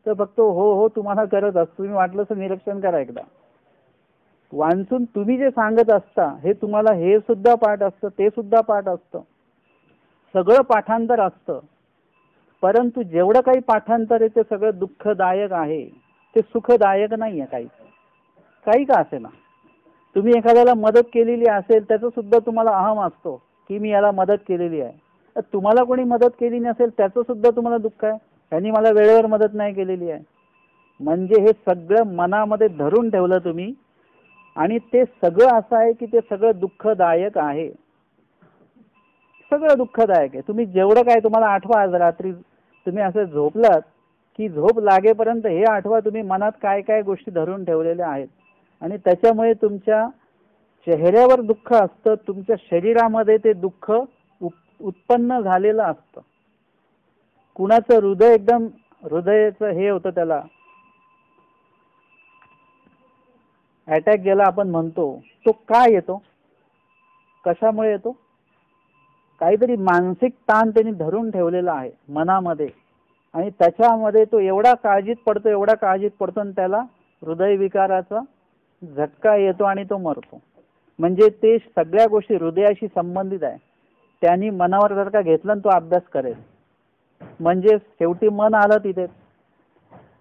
तर फक्त हो हो तुम्हाला करत असतो. तुम्ही वाटलं तर निरीक्षण करा एकदा वाचून. तुम्ही जे सांगत असता हे तुम्हाला हे सुद्धा पाठ असतं, ते सुद्धा पाठ असतं, सगळं पाठांतर असतं. परंतु जेवढं काही पाठांतर आहे ते सगळं दुःखदायक आहे, ते सुखदायक नाही आहे काही, काही का असे ना. तुम्ही एखाद्याला मदत केलेली असेल त्याचं सुद्धा तुम्हाला अहम असतो की मी याला मदत केलेली आहे. तुम्हाला कोणी मदत केली नसेल त्याचं सुद्धा तुम्हाला दुःख आहे, त्यांनी मला वेळेवर मदत नाही केलेली आहे. म्हणजे हे सगळं मनामध्ये धरून ठेवलं तुम्ही, आणि ते सगळं असं आहे की ते सगळं दुःखदायक आहे, सगळं दुःखदायक आहे. तुम्ही जेवढं काय, तुम्हाला आठवा आज रात्री तुम्ही असं झोपलात की झोप लागेपर्यंत हे आठवा तुम्ही मनात काय काय गोष्टी धरून ठेवलेल्या आहेत. आणि त्याच्यामुळे तुमच्या चेहऱ्यावर दुःख असतं, तुमच्या शरीरामध्ये ते दुःख उत्पन्न झालेलं असतं. कुणाचं हृदय एकदम, हृदयाचं हे होतं, त्याला अटॅक ज्याला आपण म्हणतो, तो काय येतो, कशामुळे येतो? काहीतरी मानसिक ताण त्यांनी धरून ठेवलेला आहे मनामध्ये, आणि त्याच्यामध्ये तो एवढा काळजीत पडतो, एवढा काळजीत पडतो, आणि त्याला हृदयविकाराचा झटका येतो आणि तो मरतो. म्हणजे ते सगळ्या गोष्टी हृदयाशी संबंधित आहे. त्यांनी मनावर जर का घेतलं तो अभ्यास करेल, म्हणजे शेवटी मन आलं तिथे.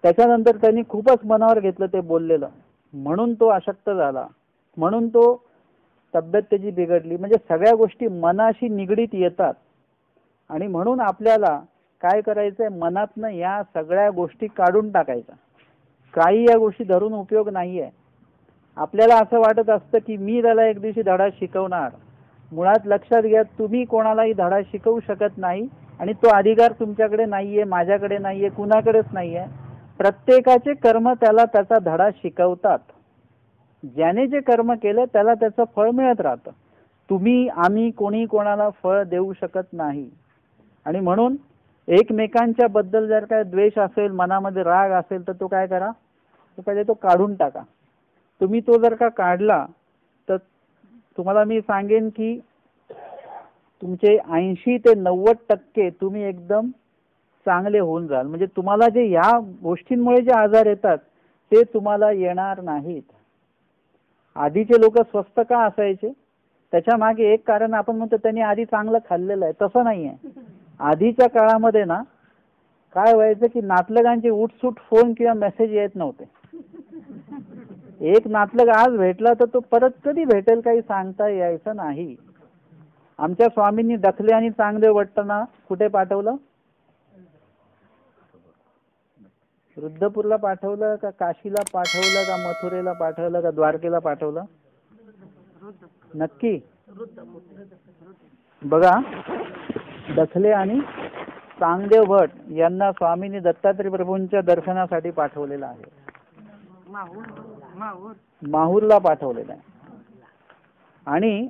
त्याच्यानंतर त्यांनी खूपच मनावर घेतलं ते बोललेलं, म्हणून तो अशक्त झाला, म्हणून तो तब्येत त्याची बिघडली. म्हणजे सगळ्या गोष्टी मनाशी निगडीत येतात. आणि म्हणून आपल्याला काय करायचंय, मनातनं या सगळ्या गोष्टी काढून टाकायच्या. काही या गोष्टी धरून उपयोग नाहीये. आपल्याला असं वाटत असतं की मी त्याला एक दिवशी धडा शिकवणार. मुळात लक्षात घ्या, तुम्ही कोणालाही धडा शिकवू शकत नाही, आणि तो अधिकार तुमच्याकडे नाहीये, माझ्याकडे नाहीये, कुणाकडेच नाहीये. प्रत्येकाचे कर्म त्याला त्याचा धडा शिकवतात. ज्याने जे कर्म केलं त्याला त्याचं फळ मिळत राहतं. तुम्ही आम्ही कोणी कोणाला फळ देऊ शकत नाही. आणि म्हणून एकमेकांच्या बद्दल जर काय द्वेष असेल, मनामध्ये राग असेल, तर तो काय करा, तो पहिले तो काढून टाका. तुम्ही तो जर का काढला तर तुम्हाला मी सांगेन की तुमचे 80 ते 90% तुम्ही एकदम चांगले होऊन जाल. म्हणजे तुम्हाला जे या गोष्टींमुळे जे आजार येतात ते तुम्हाला येणार नाहीत. आधीचे लोक स्वस्थ का असायचे? त्याच्या मागे एक कारण आपण म्हणतो त्यांनी आधी चांगलं खाल्लेलं आहे. तसं नाहीये. आधीच्या काळामध्ये ना काय व्हायचं की नातलगांचे उठसूट फोन किंवा मेसेज येत नव्हते. एक नातलग आज भेटला तर तो परत कधी भेटेल काही सांगता यायचं नाही. आमच्या स्वामींनी डखले आणि चांगले वाटताना कुठे पाठवलं? रुद्रपूरला पाठवलं का काशीला पाठवलं का मथुरेला पाठवलं का द्वारकेला पाठवलं? नक्की बघा, दखले आणि चांगदेव भट यांना स्वामींनी दत्तात्रय प्रभूंच्या दर्शनासाठी पाठवलेलं आहे. माहूरला पाठवलेलं आहे. आणि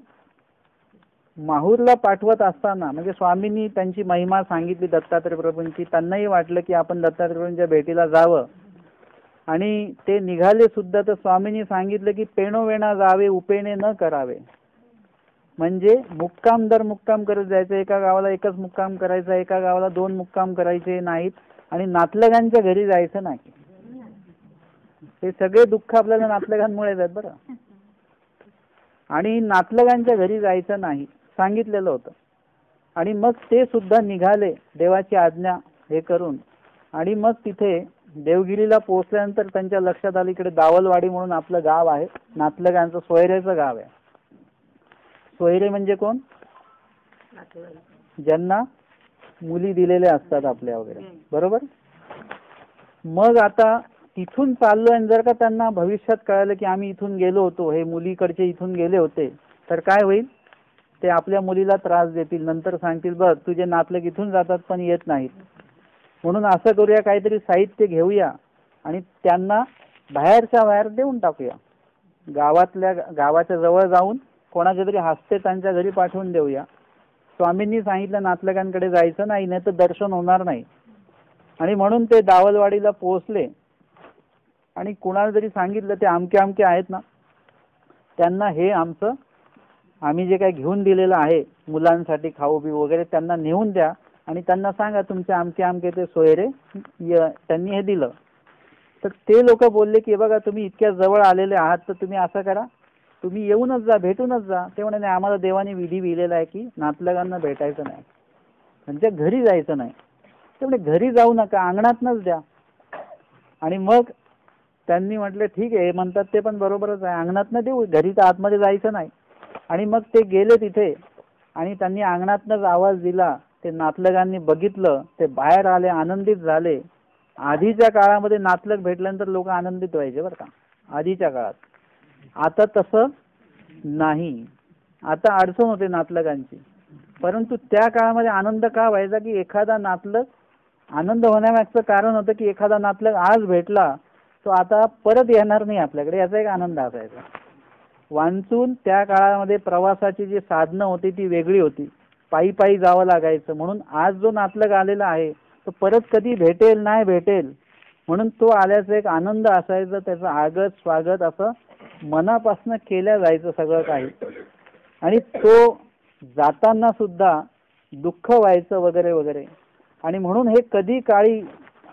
माहूरला पाठवत असताना म्हणजे स्वामींनी त्यांची महिमा सांगितली दत्तात्रय प्रभूंची. त्यांनाही वाटलं की आपण दत्तात्रय प्रभूंच्या भेटीला जावं आणि ते निघाले सुद्धा. तर स्वामींनी सांगितलं की पेणोवेणा जावे उपेणे न करावे. म्हणजे मुक्काम दर मुक्काम करत जायचं. एका गावाला एकच मुक्काम करायचा, एका गावाला 2 मुक्काम करायचे नाहीत. आणि नातलगांच्या घरी जायचं नाही. हे सगळे दुःख आपल्याला नातलगांमुळे आहेत बरं. आणि नातलगांच्या घरी जायचं नाही सांगितलेलं होतं. आणि मग ते सुद्धा निघाले देवाची आज्ञा हे करून. आणि मग तिथे देवगिरीला पोहोचल्यानंतर त्यांच्या लक्षात आलं इकडे दावलवाडी म्हणून आपलं गाव आहे, नातलगांचं सोयरेचं गाव आहे. सोयरे म्हणजे कोण? ज्यांना मुली दिलेल्या असतात आपल्या वगैरे, बरोबर. मग आता तिथून चाललो आणि जर का त्यांना भविष्यात कळालं की आम्ही इथून गेलो होतो, हे मुलीकडचे इथून गेले होते, तर काय होईल? ते आपल्या मुलीला त्रास देतील. नंतर सांगतील बघ तुझे नातलग इथून जातात पण येत नाहीत. म्हणून असं करूया, काहीतरी साहित्य घेऊया आणि त्यांना बाहेरच्या बाहेर देऊन टाकूया. गावाच्या जवळ जाऊन कोणाच्या तरी हस्ते त्यांच्या घरी पाठवून देऊया. स्वामींनी सांगितलं नातलगांकडे जायचं नाही, नाही तर दर्शन होणार नाही. आणि म्हणून ते दावलवाडीला पोहोचले आणि कुणाला जरी सांगितलं ते आमके आमके आहेत ना, त्यांना हे आम्ही जे काही घेऊन दिलेलं आहे मुलांसाठी खाऊ बिऊ वगैरे त्यांना नेऊन द्या आणि त्यांना सांगा तुमचे आमके आमके ते सोयरे त्यांनी हे दिलं. तर ते लोक बोलले की बघा तुम्ही इतक्या जवळ आलेले आहात, तर तुम्ही असं करा, तुम्ही येऊनच जा, भेटूनच जा. ते म्हणे नाही, आम्हाला देवाने विधी लिहिलेला आहे की नातलगांना भेटायचं नाही, त्यांच्या घरी जायचं नाही. ते म्हणे घरी जाऊ नका, अंगणातनच द्या. आणि मग त्यांनी म्हटलं ठीक आहे, म्हणतात ते पण बरोबरच आहे, अंगणातनं देऊ, घरी तर आतमध्ये जायचं नाही. आणि मग ते गेले तिथे आणि त्यांनी अंगणातनच आवाज दिला. ते नातलगांनी बघितलं, ते बाहेर आले, आनंदित झाले. आधीच्या काळामध्ये नातलग भेटल्यानंतर लोक आनंदित व्हायचे बरं का, आधीच्या काळात. आता तसं नाही, आता अडचण होते नातलगांची. परंतु त्या काळामध्ये आनंद का व्हायचा की एखादा नातलग, आनंद होण्यामागचं कारण होतं की एखादा नातलग आज भेटला तो आता परत येणार नाही आपल्याकडे, याचा एक आनंद असायचा. वांचून त्या काळामध्ये प्रवासाची जी साधनं होती ती वेगळी होती, पायी पायी जावं लागायचं. म्हणून आज जो नातलग आलेला आहे तो परत कधी भेटेल नाही भेटेल म्हणून तो आल्याचा एक आनंद असायचा. त्याचं आगत स्वागत असं मनापासून केल्या जायचं सगळं काही. आणि तो जाताना सुद्धा दुःख व्हायचं वगैरे वगैरे. आणि म्हणून हे कधी काळी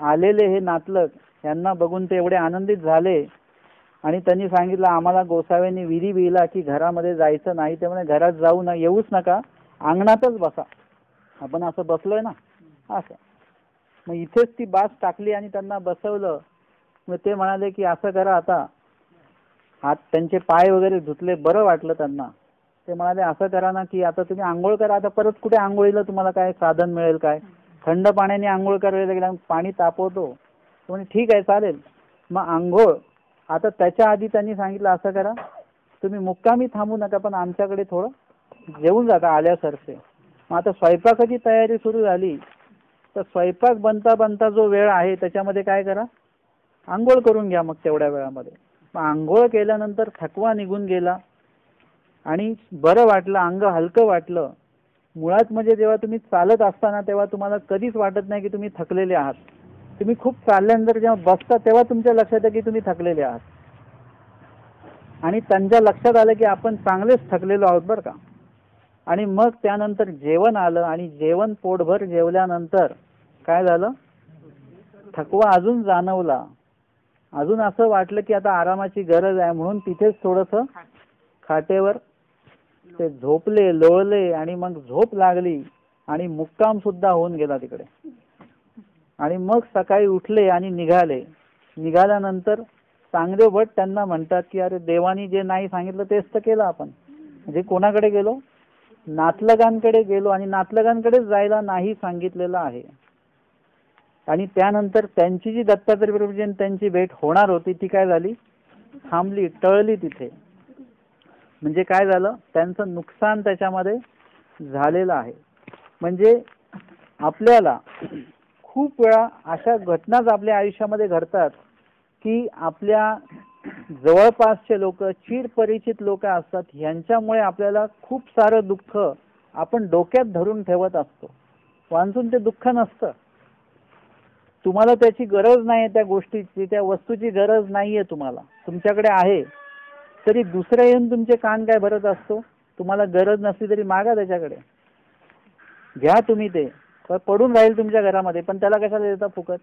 आलेले हे नातलग यांना बघून ते एवढे आनंदित झाले आणि त्यांनी सांगितलं आम्हाला गोसाव्यांनी विधी लिहिला की घरामध्ये जायचं नाही, त्यामुळे घरात जाऊ ना, येऊच नका, अंगणातच बसा. आपण असं बसलोय ना असं. मग इथेच ती बास टाकली आणि त्यांना बसवलं. मग ते म्हणाले की असं करा, आता हात त्यांचे पाय वगैरे धुतले, बरं वाटलं त्यांना. ते म्हणाले असं करा ना की आता तुम्ही आंघोळ करा. आता परत कुठे आंघोळीला तुम्हाला काय साधन मिळेल काय, थंड पाण्याने आंघोळ करायला गेला पाणी तापवतो. म्हणजे ठीक आहे चालेल, मग आंघोळ. आता त्याच्या आधी त्यांनी सांगितलं असं करा, तुम्ही मुक्कामी थांबू नका, पण आमच्याकडे थोडं जेवून जाता आल्यासारखे. मग आता स्वयंपाकाची तयारी सुरू झाली, तर स्वयंपाक बनता बनता जो वेळ आहे त्याच्यामध्ये काय करा, आंघोळ करून घ्या. मग तेवढ्या वेळामध्ये मग आंघोळ केल्यानंतर थकवा निघून गेला आणि बरं वाटलं, अंग हलकं वाटलं. मुळात म्हणजे जेव्हा तुम्ही चालत असताना तेव्हा तुम्हाला कधीच वाटत नाही की तुम्ही थकलेले आहात. तुम्ही खूप चालल्यानंतर जेव्हा बसता तेव्हा तुमच्या लक्षात येतं की तुम्ही थकलेले आहात. आणि त्यांच्या लक्षात आलं की आपण चांगलेच थकलेलो आहोत बरं का. आणि मग त्यानंतर जेवण आलं आणि जेवण पोटभर जेवल्यानंतर काय झालं, थकवा अजून जाणवला, अजून असं वाटलं की आता आरामाची गरज आहे. म्हणून तिथेच थोडंसं खाटेवर ते झोपले, लोळले आणि मग झोप लागली आणि मुक्काम सुद्धा होऊन गेला तिकडे. आणि मग सकाळी उठले आणि निघाले. निघाल्यानंतर चांगदेव भट त्यांना म्हणतात की अरे देवानी जे नाही सांगितलं तेच तर केलं आपण. म्हणजे कोणाकडे गेलो, नातलगांकडे गेलो आणि नातलगांकडेच जायला नाही सांगितलेलं आहे. आणि त्यानंतर त्यांची जी दत्तात्रय प्रभूजी त्यांची भेट होणार होती ती काय झाली, थांबली, टळली तिथे. म्हणजे काय झालं, त्यांचं नुकसान त्याच्यामध्ये झालेलं आहे. म्हणजे आपल्याला खूप वेळा अशा घटनाच आपल्या आयुष्यामध्ये घडतात की आपल्या जवळपासचे लोक, चिरपरिचित लोक असतात, यांच्यामुळे आपल्याला खूप सारं दुःख आपण डोक्यात धरून ठेवत असतो. वांचून ते दुःख नसतं. तुम्हाला त्याची गरज नाही, त्या गोष्टीची, त्या वस्तूची गरज नाहीये तुम्हाला, तुमच्याकडे आहे तरी दुसऱ्या येऊन तुमचे कान काय भरत असतो. तुम्हाला गरज नसली तरी मागा त्याच्याकडे, घ्या तुम्ही, ते पडून राहील तुमच्या घरामध्ये, पण त्याला कशाला देता फुकट.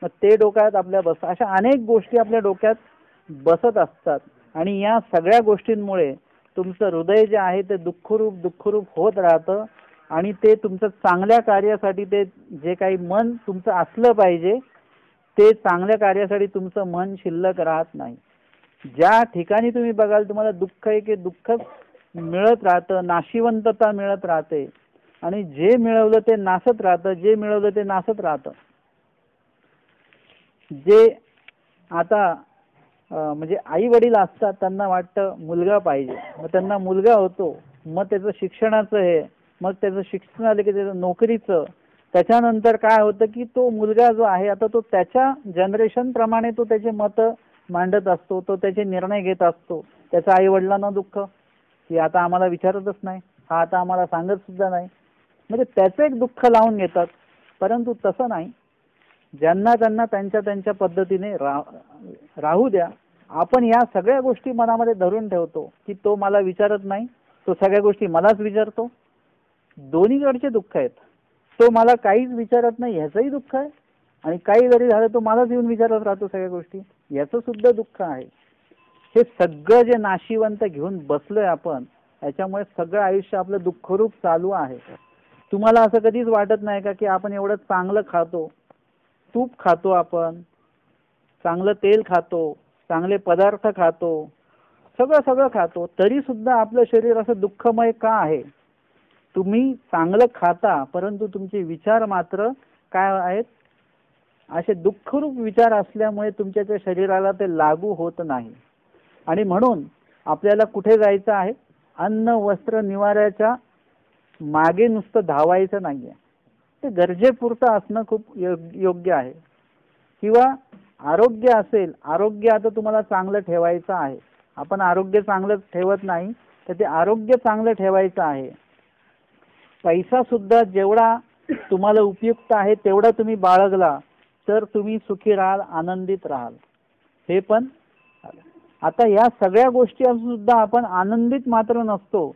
मग ते डोक्यात आपल्या बस, अशा अनेक गोष्टी आपल्या डोक्यात बसत असतात. आणि या सगळ्या गोष्टींमुळे तुमचं हृदय जे आहे ते दुःखरूप होत राहतं. आणि ते तुमचं चांगल्या कार्यासाठी, ते जे काही मन तुमचं असलं पाहिजे ते चांगल्या कार्यासाठी तुमचं मन शिल्लक राहत नाही. ज्या ठिकाणी तुम्ही बघाल तुम्हाला दुःख आहे की दुःख मिळत राहतं, नाशिवंतता मिळत राहते, आणि जे मिळवलं ते नासत राहतं, जे मिळवलं ते नासत राहतं. जे आता म्हणजे आई वडील असतात, त्यांना वाटतं मुलगा पाहिजे, मग त्यांना मुलगा होतो, मग त्याचं शिक्षणाचं हे, मग त्याचं शिक्षण आलं की त्याचं नोकरीचं, त्याच्यानंतर काय होतं की तो मुलगा जो आहे आता तो त्याच्या जनरेशन प्रमाणे तो त्याचे मतं मांडत असतो, तो त्याचे निर्णय घेत असतो. त्याचं आई वडिलांना दुःख की आता आम्हाला विचारतच नाही, हा आता आम्हाला सांगत सुद्धा नाही, म्हणजे त्याचं एक दुःख लावून घेतात. परंतु तसं नाही, ज्यांना त्यांना त्यांच्या पद्धतीने राहू द्या. आपण या सगळ्या गोष्टी मनामध्ये धरून ठेवतो की तो मला विचारत नाही, तो सगळ्या गोष्टी मलाच विचारतो. दोन्हीकडचे दुःख आहेत. तो मला काहीच विचारत नाही ह्याचंही दुःख आहे, आणि काही जरी झालं तो मलाच येऊन विचारत राहतो सगळ्या गोष्टी, याचं सुद्धा दुःख आहे. हे सगळं जे नाशिवंत घेऊन बसलोय आपण, याच्यामुळे सगळं आयुष्य आपलं दुःखरूप चालू आहे. तुम्हाला असं कधीच वाटत नाही का की आपण एवढं चांगलं खातो, तूप खातो, आपण चांगलं तेल खातो, चांगले पदार्थ खातो, सगळं खातो, तरी सुद्धा आपलं शरीर असं दुःखमय का आहे? तुम्ही चांगलं खाता परंतु तुमचे विचार मात्र काय आहेत, असे दुःखरूप विचार असल्यामुळे तुमच्या त्या शरीराला ते लागू होत नाही. आणि म्हणून आपल्याला कुठे जायचं आहे, अन्न वस्त्र निवाऱ्याच्या मागे नुसतं धावायचं नाहीये, ते गरजेपुरतं असणं खूप योग्य आहे. किंवा आरोग्य असेल, आरोग्य आता तुम्हाला चांगलं ठेवायचं आहे, आपण आरोग्य चांगलं ठेवत नाही तर ते आरोग्य चांगलं ठेवायचं आहे. पैसा सुद्धा जेवढा तुम्हाला उपयुक्त आहे तेवढा तुम्ही बाळगला तर तुम्ही सुखी राहाल, आनंदित राहाल. हे पण आता या सगळ्या गोष्टी सुद्धा आपण आनंदित मात्र नसतो,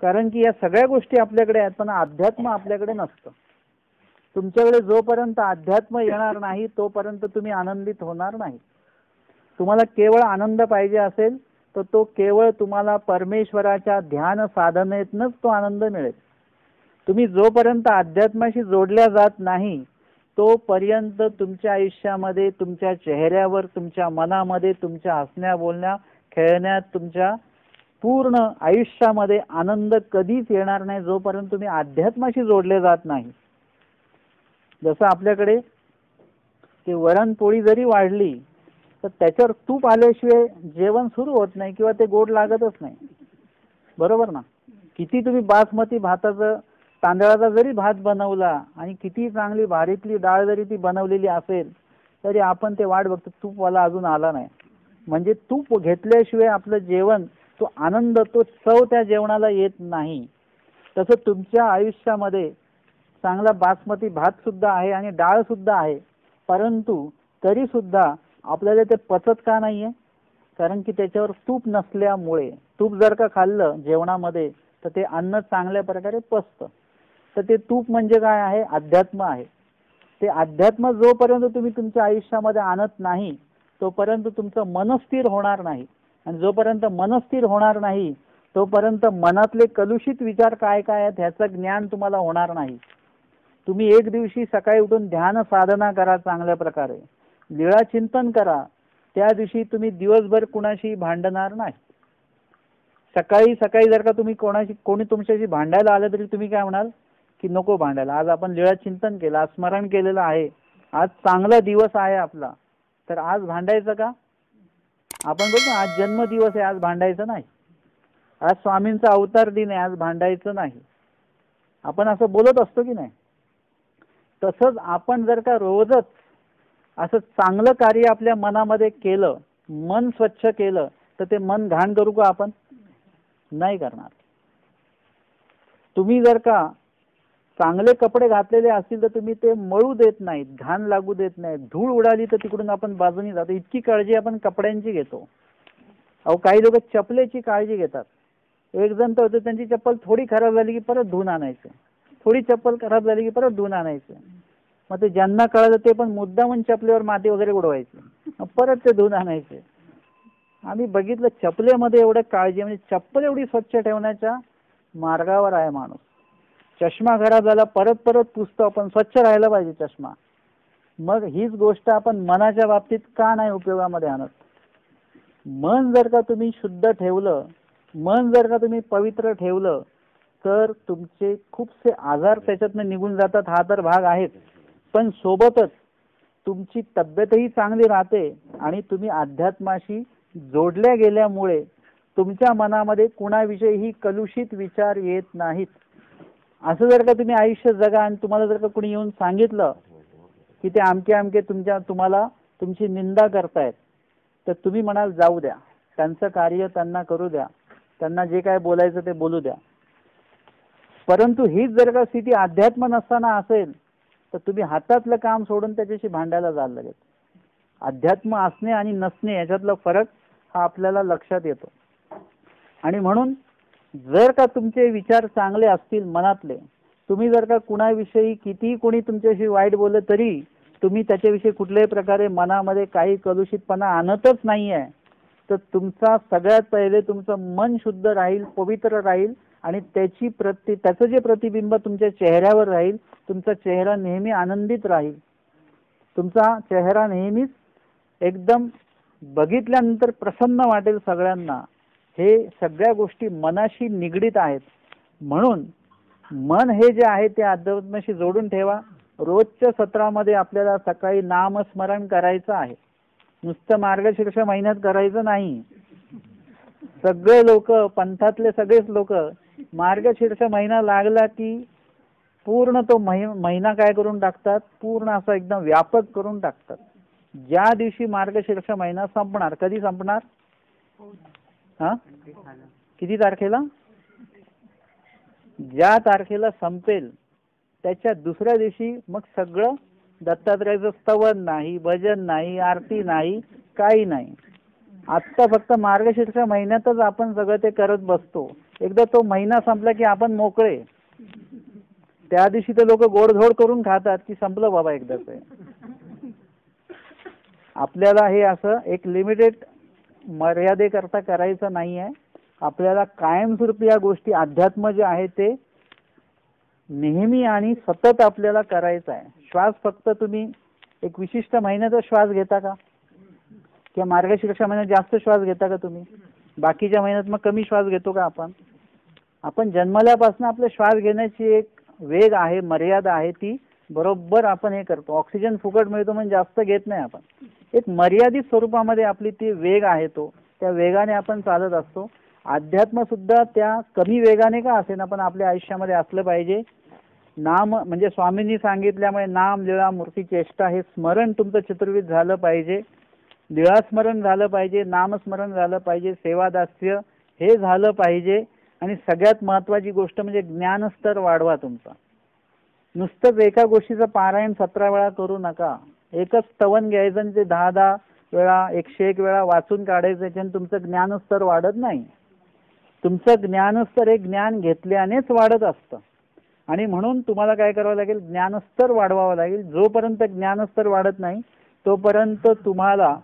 कारण की या सगळ्या गोष्टी आपल्याकडे आहेत पण अध्यात्म आपल्याकडे नसतं. तुमच्याकडे जोपर्यंत अध्यात्म येणार नाही तोपर्यंत तुम्ही आनंदित होणार नाही. तुम्हाला केवळ आनंद पाहिजे असेल तर तो केवळ तुम्हाला परमेश्वराच्या ध्यान साधनेतनच तो आनंद मिळेल. तुम्ही जोपर्यंत अध्यात्माशी जोडल्या जात नाही तोपर्यंत तुमच्या आयुष्यामध्ये, तुमच्या चेहऱ्यावर, तुमच्या मनामध्ये, तुमच्या हसण्या बोलण्या खेळण्यात, तुमच्या पूर्ण आयुष्यामध्ये आनंद कधीच येणार नाही जोपर्यंत तुम्ही अध्यात्माशी जोडले जात नाही. जसं आपल्याकडे ते वरण पोळी जरी वाढली तर त्याच्यावर तूप आल्याशिवाय जेवण सुरू होत नाही किंवा ते गोड लागतच नाही, बरोबर ना. किती तुम्ही बासमती भाताचं, तांदळाचा जरी भात बनवला आणि किती चांगली भारीतली डाळ जरी ती बनवलेली असेल तरी आपण ते वाट बघतो, तूपवाला अजून आला नाही. म्हणजे तूप घेतल्याशिवाय आपलं जेवण, तो आनंद, तो चव त्या जेवणाला येत नाही. तसं तुमच्या आयुष्यामध्ये चांगला बासमती भात सुद्धा आहे आणि डाळ सुद्धा आहे, परंतु तरी सुद्धा आपल्याला ते पचत का नाहीये? कारण की त्याच्यावर तूप नसल्यामुळे. तूप जर का खाल्लं जेवणामध्ये तर ते अन्न चांगल्या प्रकारे पचतं. तर ते तूप म्हणजे काय आहे? अध्यात्म आहे. ते अध्यात्म जोपर्यंत तुम्ही तुमच्या आयुष्यामध्ये आणत नाही तोपर्यंत तुमचं मन स्थिर होणार नाही, आणि जोपर्यंत मन स्थिर होणार नाही तोपर्यंत मनातले कलुषित विचार काय काय आहेत ह्याचं ज्ञान तुम्हाला होणार नाही. तुम्ही एक दिवशी सकाळी उठून ध्यान साधना करा, चांगल्या प्रकारे लीळा चिंतन करा, त्या दिवशी तुम्ही दिवसभर कुणाशी भांडणार नाही. सकाळी सकाळी जर का तुम्ही कोणी तुमच्याशी भांडायला आलं तरी तुम्ही काय म्हणाल की नको भांडायला, आज आपण लीळा चिंतन केलं, आज स्मरण केलेलं आहे, आज चांगला दिवस आहे आपला, तर आज भांडायचं का? आपण बोलतो आज जन्मदिवस आहे, आज भांडायचं नाही. आज स्वामींचा अवतार दिन आहे, आज भांडायचं नाही. आपण असं बोलत असतो की नाही? तसंच आपण जर का रोजच असं चांगलं कार्य आपल्या मनामध्ये केलं, मन स्वच्छ केलं, तर ते मन घाण करू का आपण? नाही करणार. तुम्ही जर का चांगले कपडे घातलेले असतील तर तुम्ही ते मळू देत नाहीत, घाण लागू देत नाहीत. धूळ उडाली तर तिकडून आपण बाजूनी जातो. इतकी काळजी आपण कपड्यांची घेतो. अहो काही लोक चपलेची काळजी घेतात. एक जण तर होते, त्यांची चप्पल थोडी खराब झाली की परत धुवून आणायचं, थोडी चप्पल खराब झाली की परत धुवून आणायचं. मग ते ज्यांना कळलं ते पण मुद्दामून चपलेवर माती वगैरे उडवायचे, परत ते धुवून आणायचे. आम्ही बघितलं चपलेमध्ये एवढं काळजी, म्हणजे चप्पल एवढी स्वच्छ ठेवण्याच्या मार्गावर आहे माणूस. चष्मा खराब झाला परत परत पुसतो आपण, स्वच्छ राहायला पाहिजे चष्मा. मग हीच गोष्ट आपण मनाच्या बाबतीत का नाही उपयोगामध्ये आणत? मन जर का तुम्ही शुद्ध ठेवलं, मन जर का तुम्ही पवित्र ठेवलं, तर तुमचे खूपसे आजार त्याच्यातनं निघून जातात. हा तर भाग आहेच, पण सोबतच तुमची तब्येतही चांगली राहते आणि तुम्ही अध्यात्माशी जोडल्या गेल्यामुळे तुमच्या मनामध्ये कुणाविषयीही कलुषित विचार येत नाहीत. असं जर का तुम्ही आयुष्य जगा आणि तुम्हाला जर का कुणी येऊन सांगितलं की ते आमके आमके तुम्हाला तुमची निंदा करतायत, तर तुम्ही म्हणाल जाऊ द्या, त्यांचं कार्य त्यांना करू द्या, त्यांना जे काय बोलायचं ते बोलू द्या. परंतु हीच जर का स्थिती अध्यात्म नसताना असेल तर तुम्ही हातातलं काम सोडून त्याच्याशी भांडायला जाल लगेच. अध्यात्म असणे आणि नसणे याच्यातला फरक हा आपल्याला लक्षात येतो. आणि म्हणून जर का तुमचे विचार चांगले असतील मनातले, तुम्ही जर का कुणाविषयी कितीही कोणी तुमच्याशी वाईट बोललं तरी तुम्ही त्याच्याविषयी कुठल्याही प्रकारे मनामध्ये काही कलुषितपणा आणतच नाही आहे, तर तुमचा सगळ्यात पहिले तुमचं मन शुद्ध राहील, पवित्र राहील आणि त्याचं जे प्रतिबिंब तुमच्या चेहऱ्यावर राहील, तुमचा चेहरा नेहमी आनंदित राहील. तुमचा चेहरा नेहमीच एकदम बघितल्यानंतर प्रसन्न वाटेल सगळ्यांना. हे सगळ्या गोष्टी मनाशी निगडीत आहेत. म्हणून मन हे जे आहे ते अध्यात्माशी जोडून ठेवा. रोजच्या सत्रामध्ये आपल्याला सकाळी नामस्मरण करायचं आहे. नुसतं मार्गशीर्ष महिन्यात करायचं नाही. सगळे लोक, पंथातले सगळेच लोक मार्गशीर्ष महिना लागला की पूर्ण तो महिना काय करून टाकतात, पूर्ण असा एकदम व्यापक करून टाकतात. ज्या दिवशी मार्गशीर्ष महिना संपणार, कधी संपणार? किती तारखेला? ज्या तारखेला संपेल त्याच्या दुसऱ्या दिवशी मग सगळं दत्तात्रयाचं स्तवन नाही, भजन नाही, आरती नाही, काही नाही. आत्ता फक्त मार्गशीर्ष महिन्यातच आपण सगळं ते करत बसतो. एकदा तो महिना संपला की आपण मोकळे. त्या दिवशी ते लोक गोडधोड करून खातात की संपलं बाबा एकदाच. आपल्याला हे असं एक लिमिटेड मर्यादेकरता करायचं नाही आहे. आपल्याला कायमस्वरूपी या गोष्टी, अध्यात्म जे आहे ते नेहमी आणि सतत आपल्याला करायचं आहे. श्वास फक्त तुम्ही एक विशिष्ट महिन्याचा श्वास घेता का? किंवा मार्गशीर्ष महिन्यात जास्त श्वास घेता का तुम्ही? बाकीच्या महिन्यात मग कमी श्वास घेतो का आपण? आपण जन्मल्यापासून आपले श्वास घेण्याची एक वेग आहे, मर्यादा आहे, ती बरोबर आपण हे करतो. ऑक्सिजन फुकट मिळतो म्हणजे जास्त घेत नाही आपण. एक मर्यादित स्वरूपामध्ये आपली ती वेग आहे, तो त्या वेगाने आपण चालत असतो. अध्यात्म सुद्धा त्या कमी वेगाने का असेना पण आपल्या आयुष्यामध्ये असलं पाहिजे. नाम म्हणजे स्वामींनी सांगितल्यामुळे नाम, लीळा, मूर्ती, चेष्टा हे स्मरण तुमचं चित्रवित झालं पाहिजे. लीळा स्मरण झालं पाहिजे, नामस्मरण झालं पाहिजे, सेवादास्य हे झालं पाहिजे. आणि सगळ्यात महत्त्वाची गोष्ट म्हणजे ज्ञानस्तर वाढवा तुमचा. नुसतंच एका गोष्टीचं पारायण 17 वेळा करू नका. एकच स्तवन घ्यायचं आणि ते 10-10 वेळा 101 वेळा वाचून काढायचं, त्याच्याने तुमचं ज्ञानस्तर वाढत नाही. तुमचं ज्ञानस्तर हे ज्ञान घेतल्यानेच वाढत असतं. आणि म्हणून तुम्हाला काय करावं लागेल, ज्ञानस्तर वाढवावं लागेल. जोपर्यंत ज्ञानस्तर वाढत नाही तोपर्यंत तुम्हाला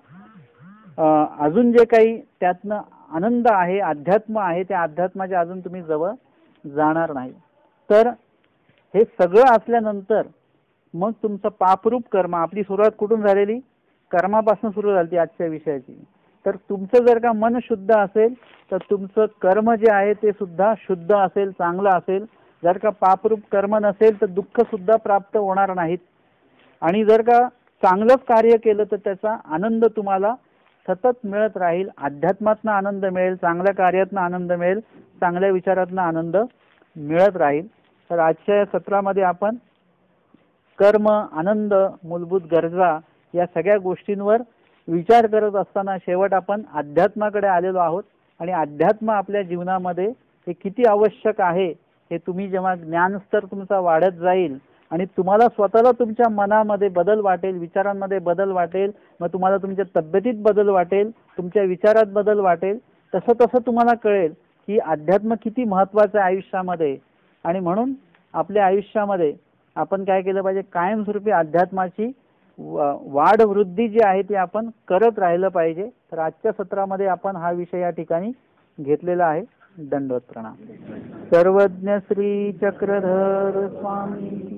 अजून जे काही त्यातनं आनंद आहे, अध्यात्म आहे, त्या अध्यात्माच्या अजून तुम्ही जवळ जाणार नाही. तर हे सगळं असल्यानंतर मग तुमचं पापरूप कर्म, आपली सुरुवात कुठून झालेली? कर्मापासून सुरू झाली आजच्या विषयाची. तर तुमचं जर का मन शुद्ध असेल तर तुमचं कर्म जे आहे ते सुद्धा शुद्ध असेल, चांगलं असेल. जर का पापरूप कर्म नसेल तर दुःख सुद्धा प्राप्त होणार नाहीत. आणि जर का चांगलंच कार्य केलं तर त्याचा आनंद तुम्हाला सतत मिळत राहील. अध्यात्मातनं आनंद मिळेल, चांगल्या कार्यातनं आनंद मिळेल, चांगल्या विचारातनं आनंद मिळत राहील. तर आजच्या या सत्रामध्ये आपण कर्म, आनंद, मूलभूत गरजा या सगळ्या गोष्टींवर विचार करत असताना शेवट आपण अध्यात्माकडे आलेलो आहोत. आणि अध्यात्म आपल्या जीवनामध्ये हे किती आवश्यक आहे हे तुम्ही जेव्हा ज्ञानस्तर तुमचा वाढत जाईल आणि तुम्हाला स्वतःला तुमच्या मनामध्ये बदल वाटेल, विचारांमध्ये बदल वाटेल, मग तुम्हाला तुमच्या तब्येतीत बदल वाटेल, तुमच्या विचारात बदल वाटेल, तसं तसं तुम्हाला कळेल की अध्यात्म किती महत्त्वाचं आहे आयुष्यामध्ये. आणि म्हणून आपल्या आयुष्यामध्ये आपण काय केलं पाहिजे, कायमस्वरूपी अध्यात्माची वाढ वृद्धी जी आहे ती आपण करत राहिलं पाहिजे. तर आजच्या सत्रामध्ये आपण हा विषय या ठिकाणी घेतलेला आहे. दंडवत प्रणाम. सर्वज्ञ श्री चक्रधर स्वामी